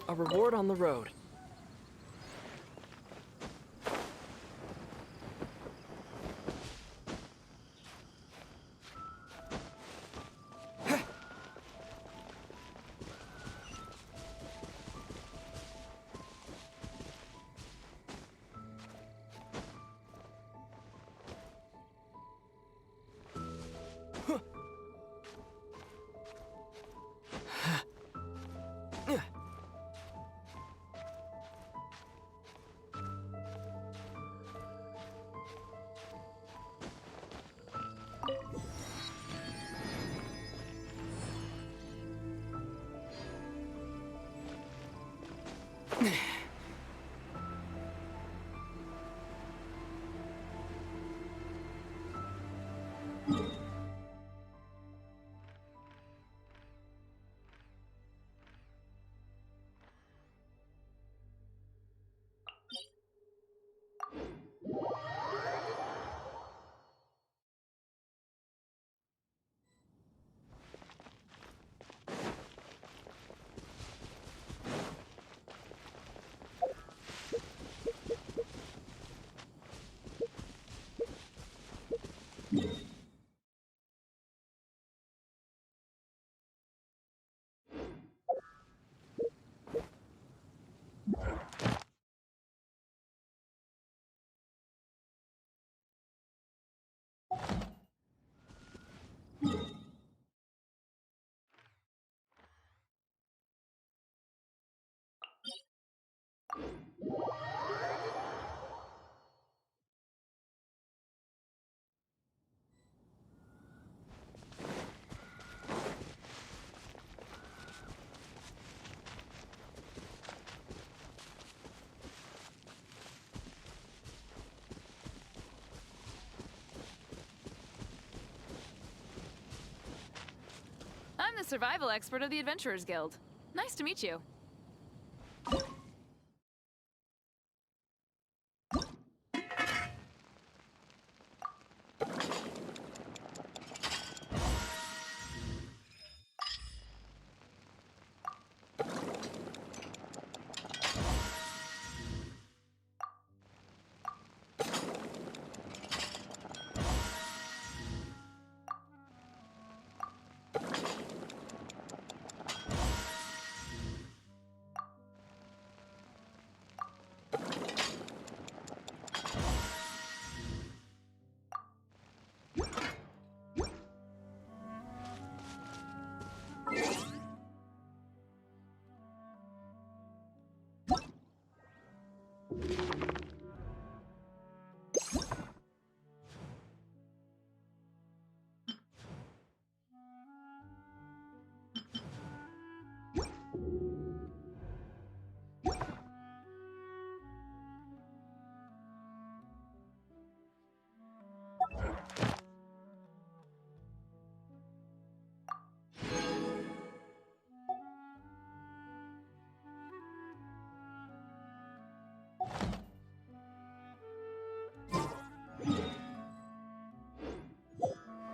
A reward on the road. survival expert of the Adventurers Guild. Nice to meet you.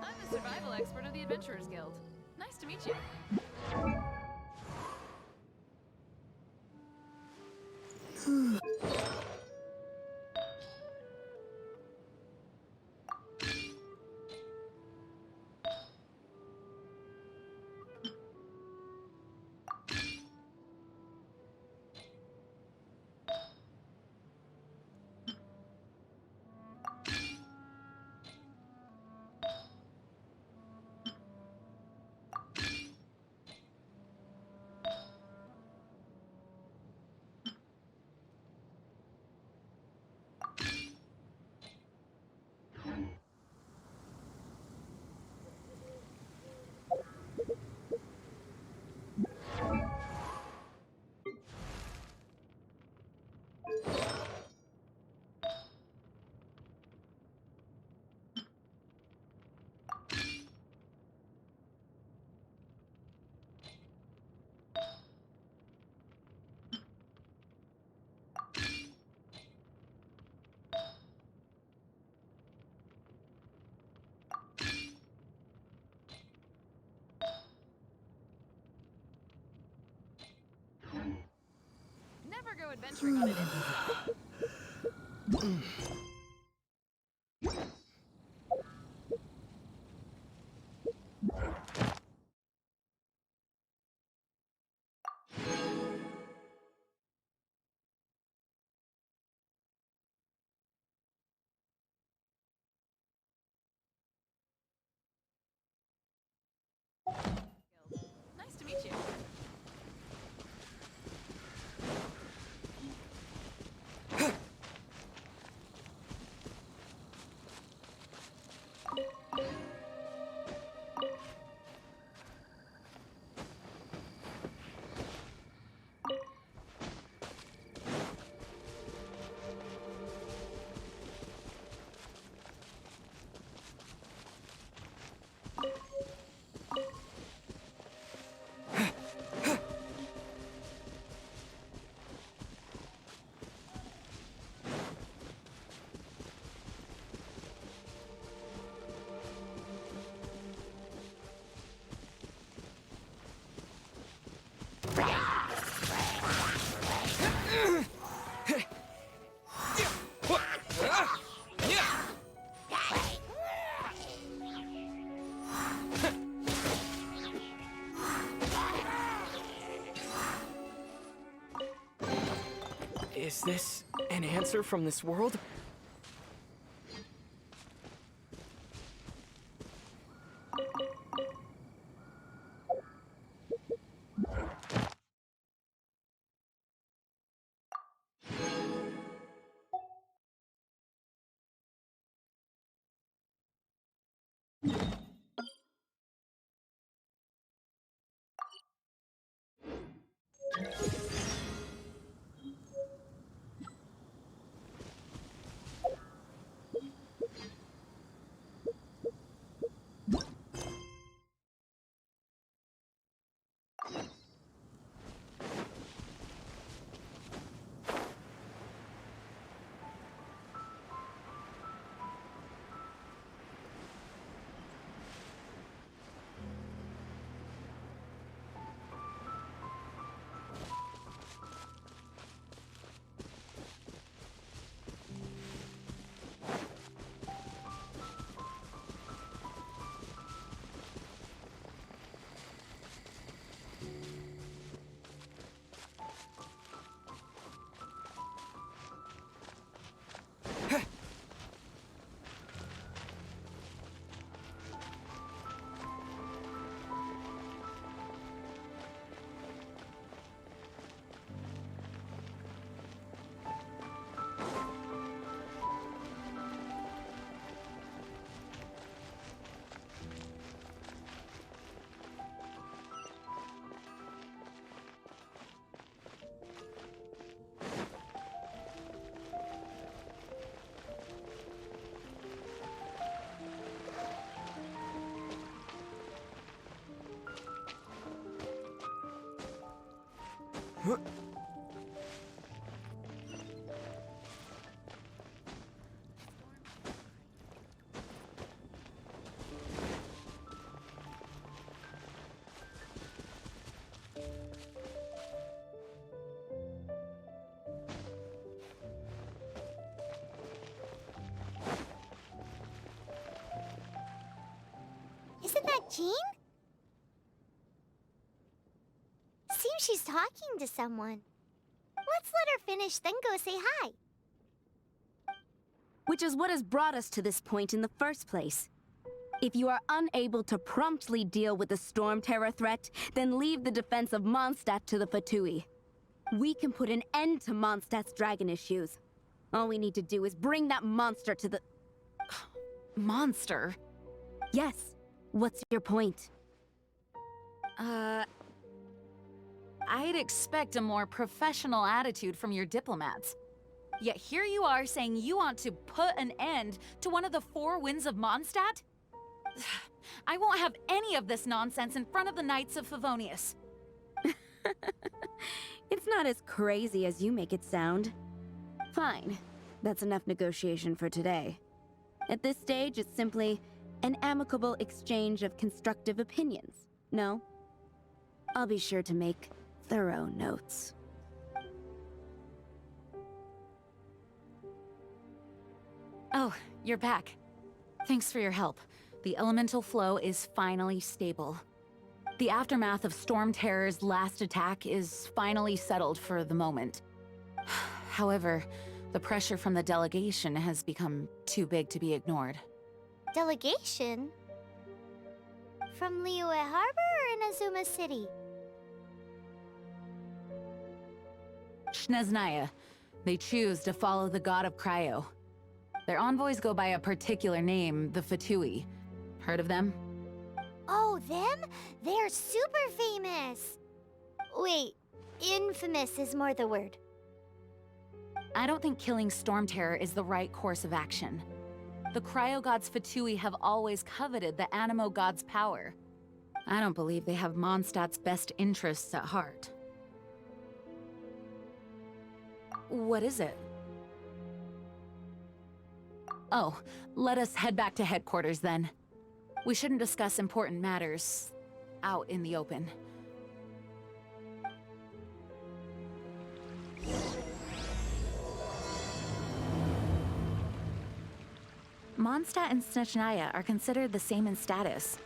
I'm the survival expert of the Adventurers Guild. Nice to meet you. Never go adventuring on an empty stomach. Nice to meet you. Is this an answer from this world? Isn't that Jean? Seems she's talking to someone. Let's let her finish, then go say hi. Which is what has brought us to this point in the first place. If you are unable to promptly deal with the Storm Terror threat, then leave the defense of Mondstadt to the Fatui. We can put an end to Mondstadt's dragon issues. All we need to do is bring that monster to the... Monster? Yes. What's your point? I'd expect a more professional attitude from your diplomats. Yet here you are saying you want to put an end to one of the four winds of Mondstadt? I won't have any of this nonsense in front of the Knights of Favonius. It's not as crazy as you make it sound. Fine. That's enough negotiation for today. At this stage, it's simply an amicable exchange of constructive opinions. No? I'll be sure to make thorough notes. Oh, you're back. Thanks for your help. The elemental flow is finally stable. The aftermath of Storm Terror's last attack is finally settled for the moment. However, the pressure from the delegation has become too big to be ignored. Delegation? From Liyue Harbor or Inazuma City? Snezhnaya. They choose to follow the god of Cryo. Their envoys go by a particular name, the Fatui. Heard of them? Oh, them? They're super famous! Wait, infamous is more the word. I don't think killing Storm Terror is the right course of action. The Cryo God's Fatui have always coveted the Animo God's power. I don't believe they have Mondstadt's best interests at heart. What is it? Oh, let us head back to headquarters then. We shouldn't discuss important matters out in the open. Mondstadt and Snezhnaya are considered the same in status.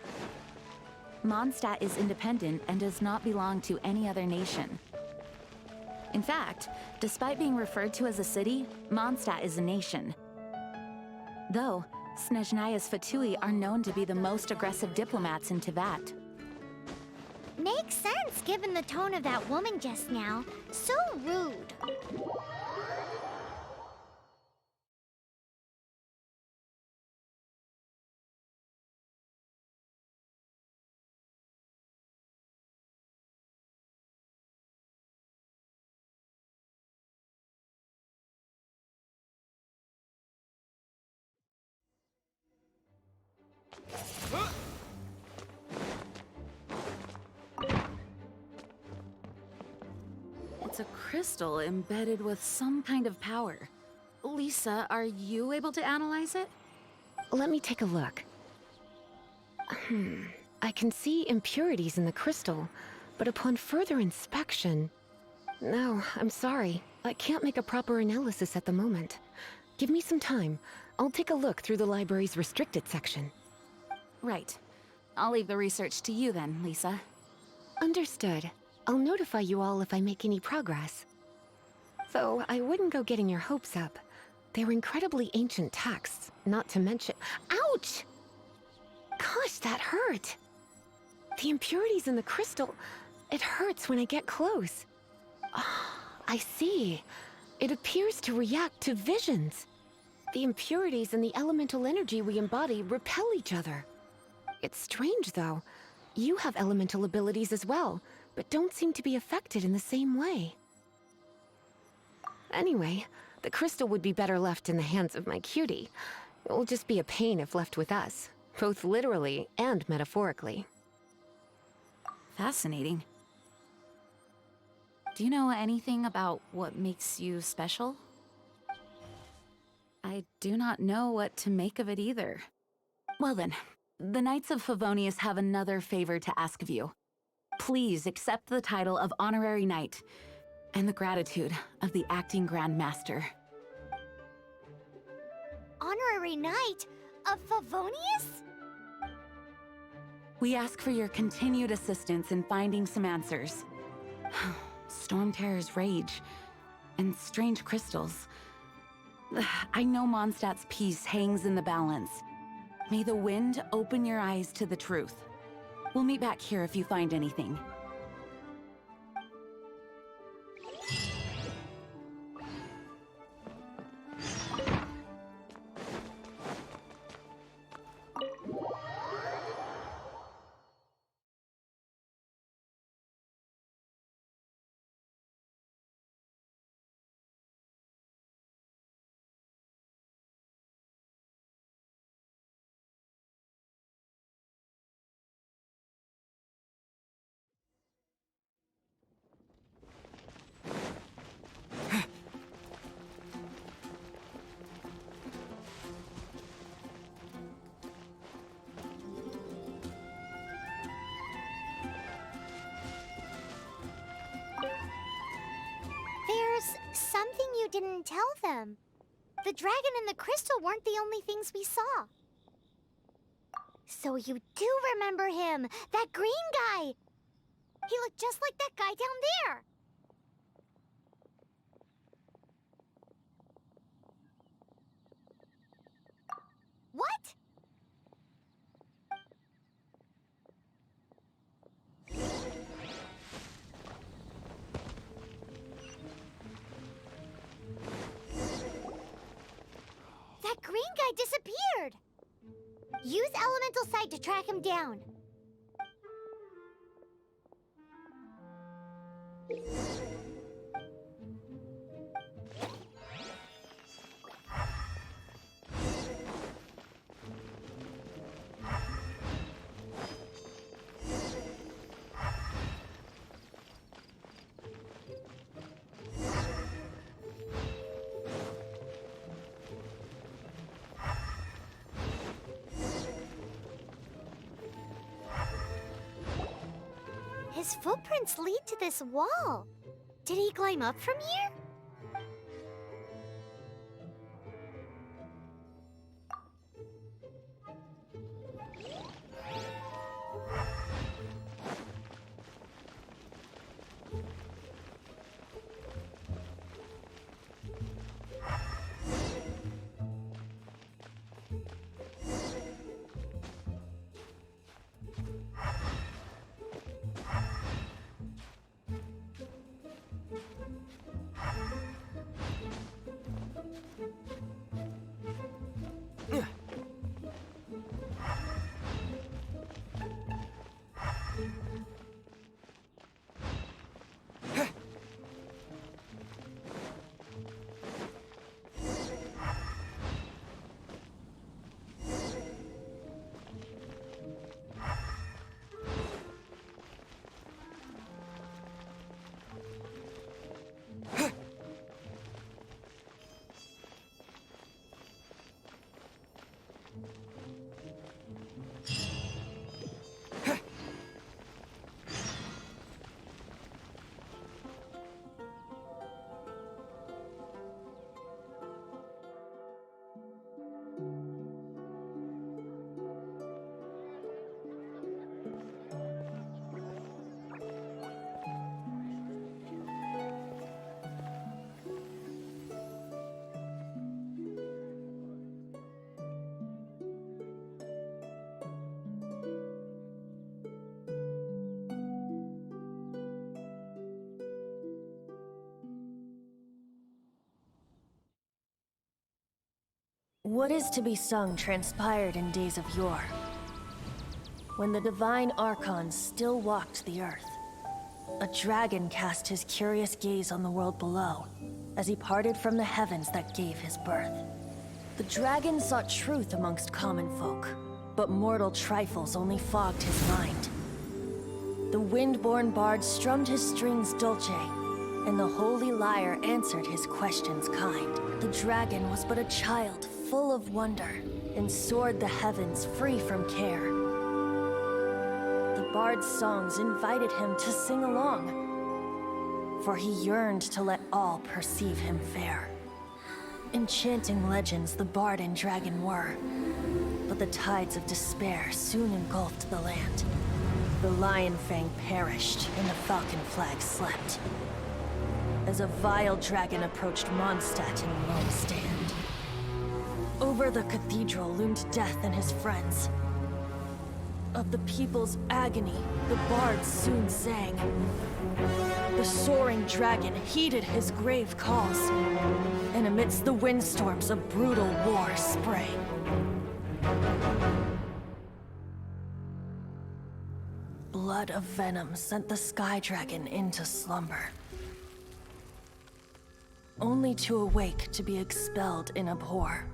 Mondstadt is independent and does not belong to any other nation. In fact, despite being referred to as a city, Mondstadt is a nation. Though, Snezhnaya's Fatui are known to be the most aggressive diplomats in Teyvat. Makes sense given the tone of that woman just now. So rude. It's a crystal embedded with some kind of power. Lisa, are you able to analyze it? Let me take a look. I can see impurities in the crystal, but upon further inspection... No, I'm sorry. I can't make a proper analysis at the moment. Give me some time. I'll take a look through the library's restricted section. Right. I'll leave the research to you then, Lisa. Understood. I'll notify you all if I make any progress. Though I wouldn't go getting your hopes up. They're incredibly ancient texts, not to mention... Ouch! Gosh, that hurt! The impurities in the crystal... It hurts when I get close. I see. It appears to react to visions. The impurities and the elemental energy we embody repel each other. It's strange, though. You have elemental abilities as well, but don't seem to be affected in the same way. Anyway, the crystal would be better left in the hands of my cutie. It will just be a pain if left with us, both literally and metaphorically. Fascinating. Do you know anything about what makes you special? I do not know what to make of it either. Well then, the Knights of Favonius have another favor to ask of you. Please accept the title of Honorary Knight and the gratitude of the Acting Grand Master. Honorary Knight of Favonius? We ask for your continued assistance in finding some answers. Storm Terror's rage and strange crystals. I know Mondstadt's peace hangs in the balance. May the wind open your eyes to the truth. We'll meet back here if you find anything. There's something you didn't tell them. The dragon and the crystal weren't the only things we saw. So you do remember him, that green guy. He looked just like that guy down there. What? That green guy disappeared! Use Elemental Sight to track him down. His footprints lead to this wall. Did he climb up from here? What is to be sung transpired in days of yore, when the divine archons still walked the earth. A dragon cast his curious gaze on the world below, as he parted from the heavens that gave his birth. The dragon sought truth amongst common folk, but mortal trifles only fogged his mind. The wind-born bard strummed his strings dulce, and the Holy Liar answered his questions kind. The dragon was but a child full of wonder, and soared the heavens free from care. The bard's songs invited him to sing along, for he yearned to let all perceive him fair. Enchanting legends the bard and dragon were, but the tides of despair soon engulfed the land. The Lion Fang perished, and the Falcon Flag slept, as a vile dragon approached Mondstadt in lone stand. Over the cathedral loomed Death and his friends. Of the people's agony, the bards soon sang. The soaring dragon heeded his grave calls, and amidst the windstorms a brutal war sprang. Blood of venom sent the sky dragon into slumber, only to awake to be expelled in abhor.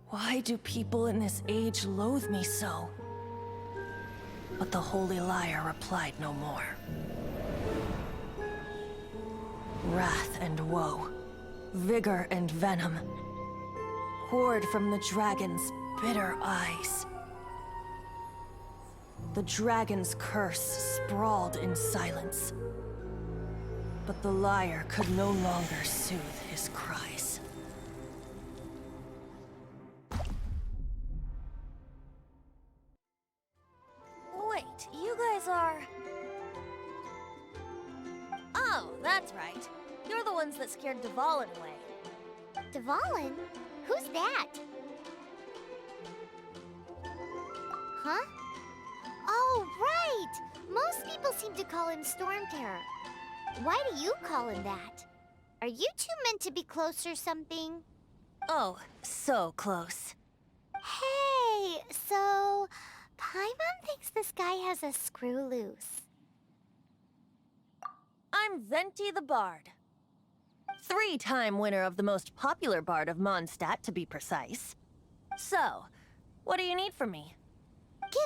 Why do people in this age loathe me so? But the Holy Liar replied no more. Wrath and woe, vigor and venom, poured from the dragon's bitter eyes. The dragon's curse sprawled in silence, but the liar could no longer soothe his cries. Wait, you guys are... Oh, that's right. You're the ones that scared Dvalin away. Dvalin? Who's that? Huh? Oh, right! Most people seem to call him Storm Terror. Why do you call him that? Are you two meant to be close or something? Oh, so close. Hey, so... Paimon thinks this guy has a screw loose. I'm Venti the Bard. 3-time winner of the most popular bard of Mondstadt, to be precise. So, what do you need from me?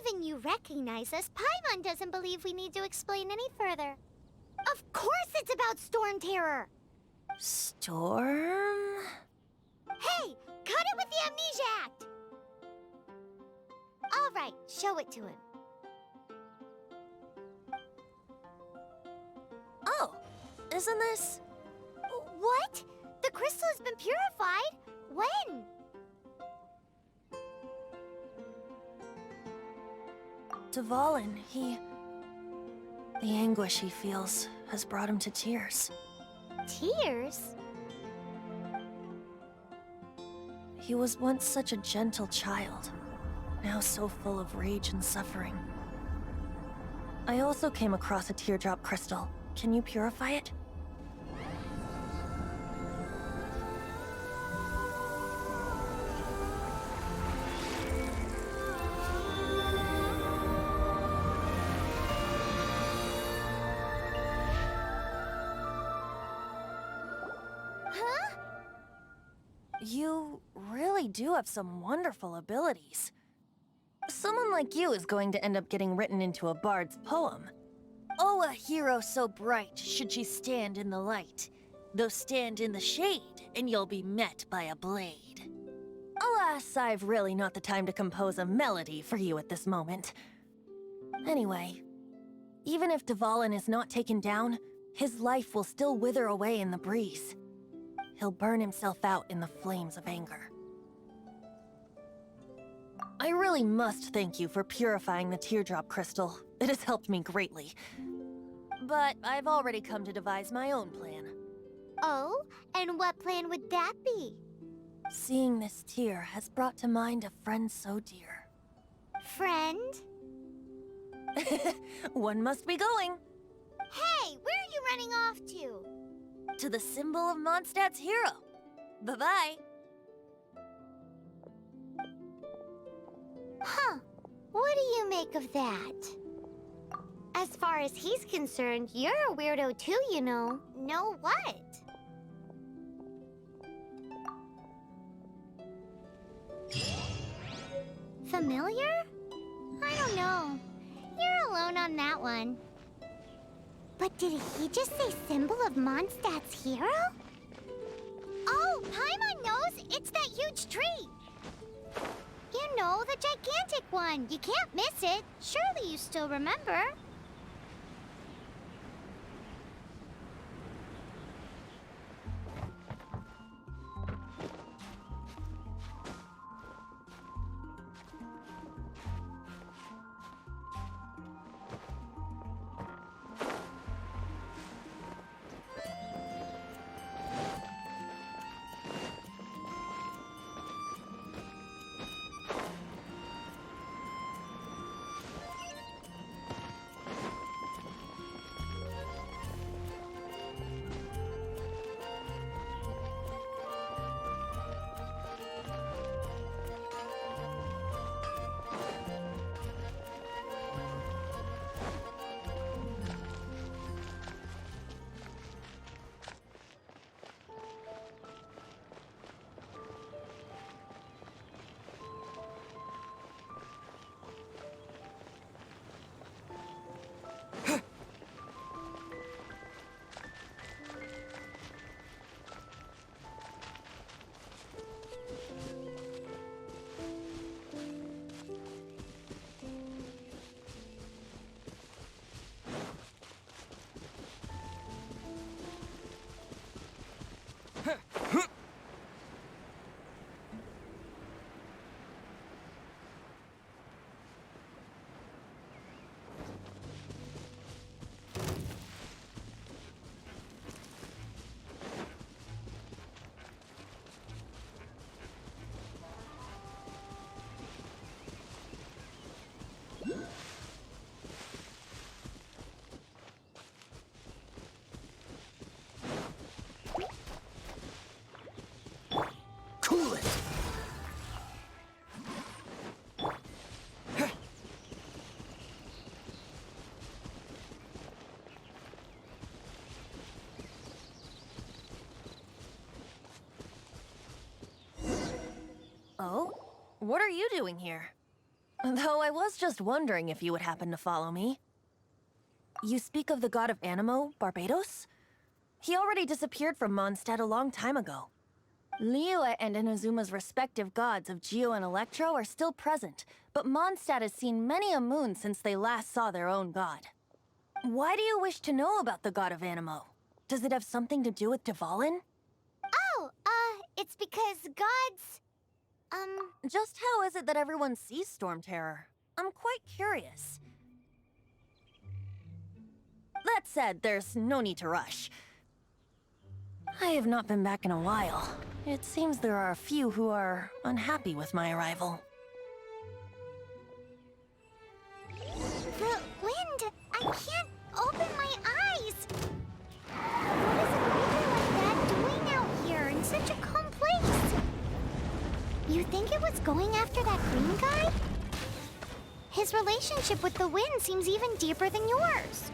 Given you recognize us, Paimon doesn't believe we need to explain any further. Of course it's about Storm Terror! Storm? Hey! Cut it with the Amnesia Act! Alright, show it to him. Oh, isn't this... What? The crystal has been purified? When? Dvalin, the anguish he feels has brought him to tears. Tears? He was once such a gentle child, now so full of rage and suffering. I also came across a teardrop crystal. Can you purify it? You really do have some wonderful abilities. Someone like you is going to end up getting written into a bard's poem. Oh, a hero so bright should she stand in the light, though stand in the shade, and you'll be met by a blade. Alas, I've really not the time to compose a melody for you at this moment. Anyway, even if Dvalin is not taken down, his life will still wither away in the breeze. He'll burn himself out in the flames of anger. I really must thank you for purifying the teardrop crystal. It has helped me greatly. But I've already come to devise my own plan. Oh? And what plan would that be? Seeing this tear has brought to mind a friend so dear. Friend? One must be going. Hey, where are you running off to? To the symbol of Mondstadt's hero. Bye-bye. Huh. What do you make of that? As far as he's concerned, you're a weirdo too, you know. Know what? Familiar? I don't know. You're alone on that one. But did he just say symbol of Mondstadt's hero? Oh, Paimon knows! It's that huge tree! You know, the gigantic one. You can't miss it. Surely you still remember. Cool it! Oh? What are you doing here? Though I was just wondering if you would happen to follow me. You speak of the god of Anemo, Barbados? He already disappeared from Mondstadt a long time ago. Liyue and Inazuma's respective gods of Geo and Electro are still present, but Mondstadt has seen many a moon since they last saw their own god. Why do you wish to know about the god of Anemo? Does it have something to do with Dvalin? Oh, it's because gods... Just how is it that everyone sees Storm Terror? I'm quite curious. That said, there's no need to rush. I have not been back in a while. It seems there are a few who are unhappy with my arrival. The wind! I can't open my eyes! What is a creature like that doing out here in such a calm place? You think it was going after that green guy? His relationship with the wind seems even deeper than yours.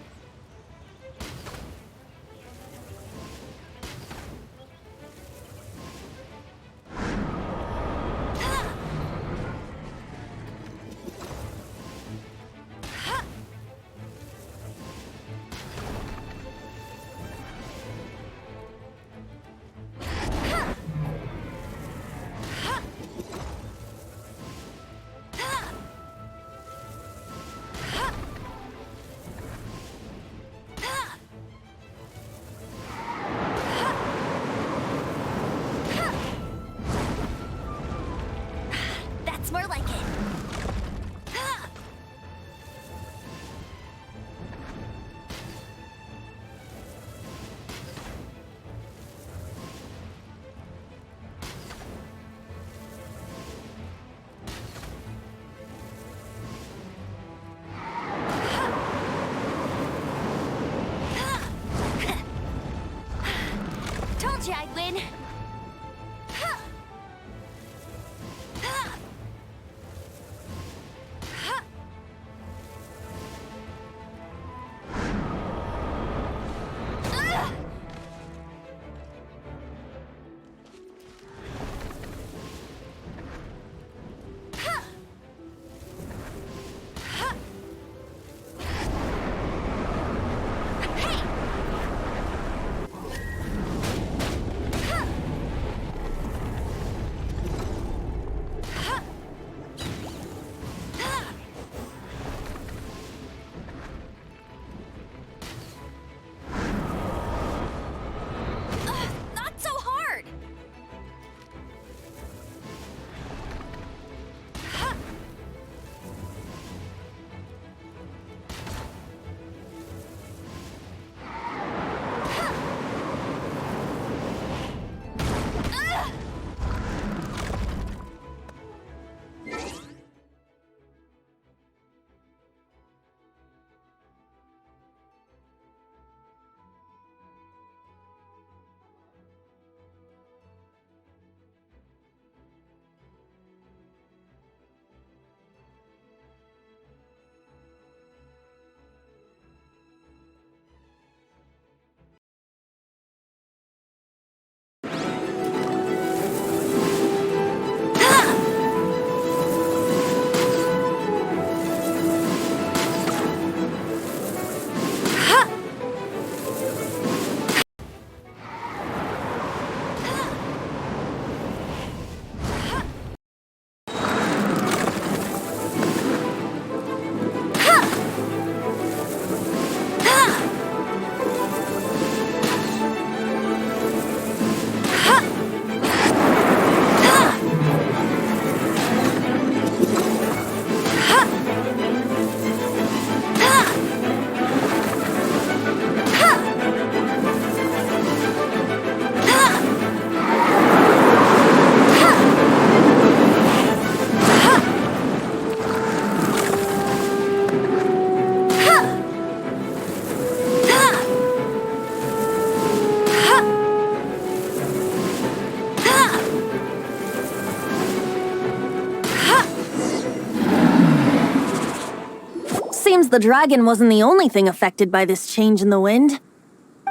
seems the dragon wasn't the only thing affected by this change in the wind.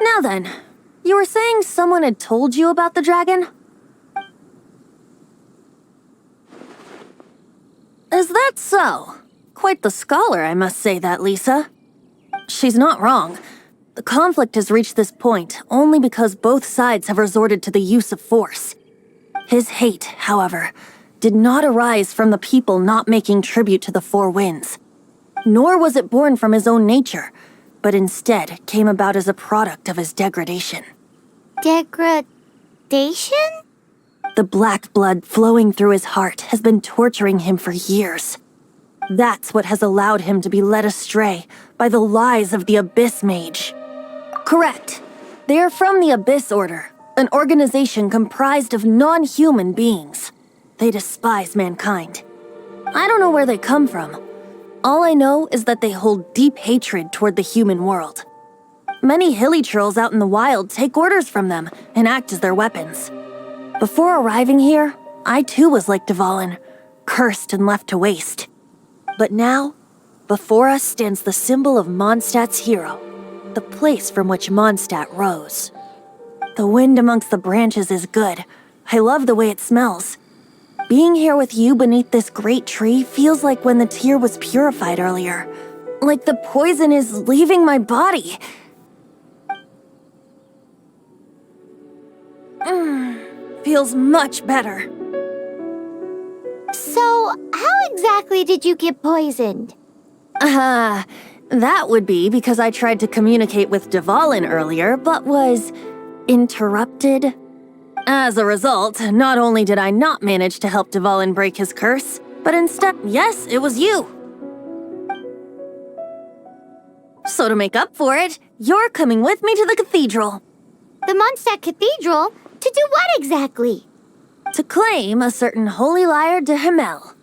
Now then, you were saying someone had told you about the dragon? Is that so? Quite the scholar, I must say that, Lisa. She's not wrong. The conflict has reached this point only because both sides have resorted to the use of force. His hate, however, did not arise from the people not making tribute to the Four Winds. Nor was it born from his own nature, but instead came about as a product of his degradation. Degradation? The black blood flowing through his heart has been torturing him for years. That's what has allowed him to be led astray by the lies of the Abyss Mage. Correct. They are from the Abyss Order, an organization comprised of non-human beings. They despise mankind. I don't know where they come from. All I know is that they hold deep hatred toward the human world. Many hilly trolls out in the wild take orders from them and act as their weapons. Before arriving here, I too was like Dvalin, cursed and left to waste. But now, before us stands the symbol of Mondstadt's hero, the place from which Mondstadt rose. The wind amongst the branches is good. I love the way it smells. Being here with you beneath this great tree feels like when the tear was purified earlier. Like the poison is leaving my body. Feels much better. So, how exactly did you get poisoned? That would be because I tried to communicate with Dvalin earlier, but was interrupted. As a result, not only did I not manage to help Dvalin break his curse, but instead, yes, it was you. So to make up for it, you're coming with me to the cathedral. The Mondstadt Cathedral? To do what exactly? To claim a certain holy lyre de Himmel.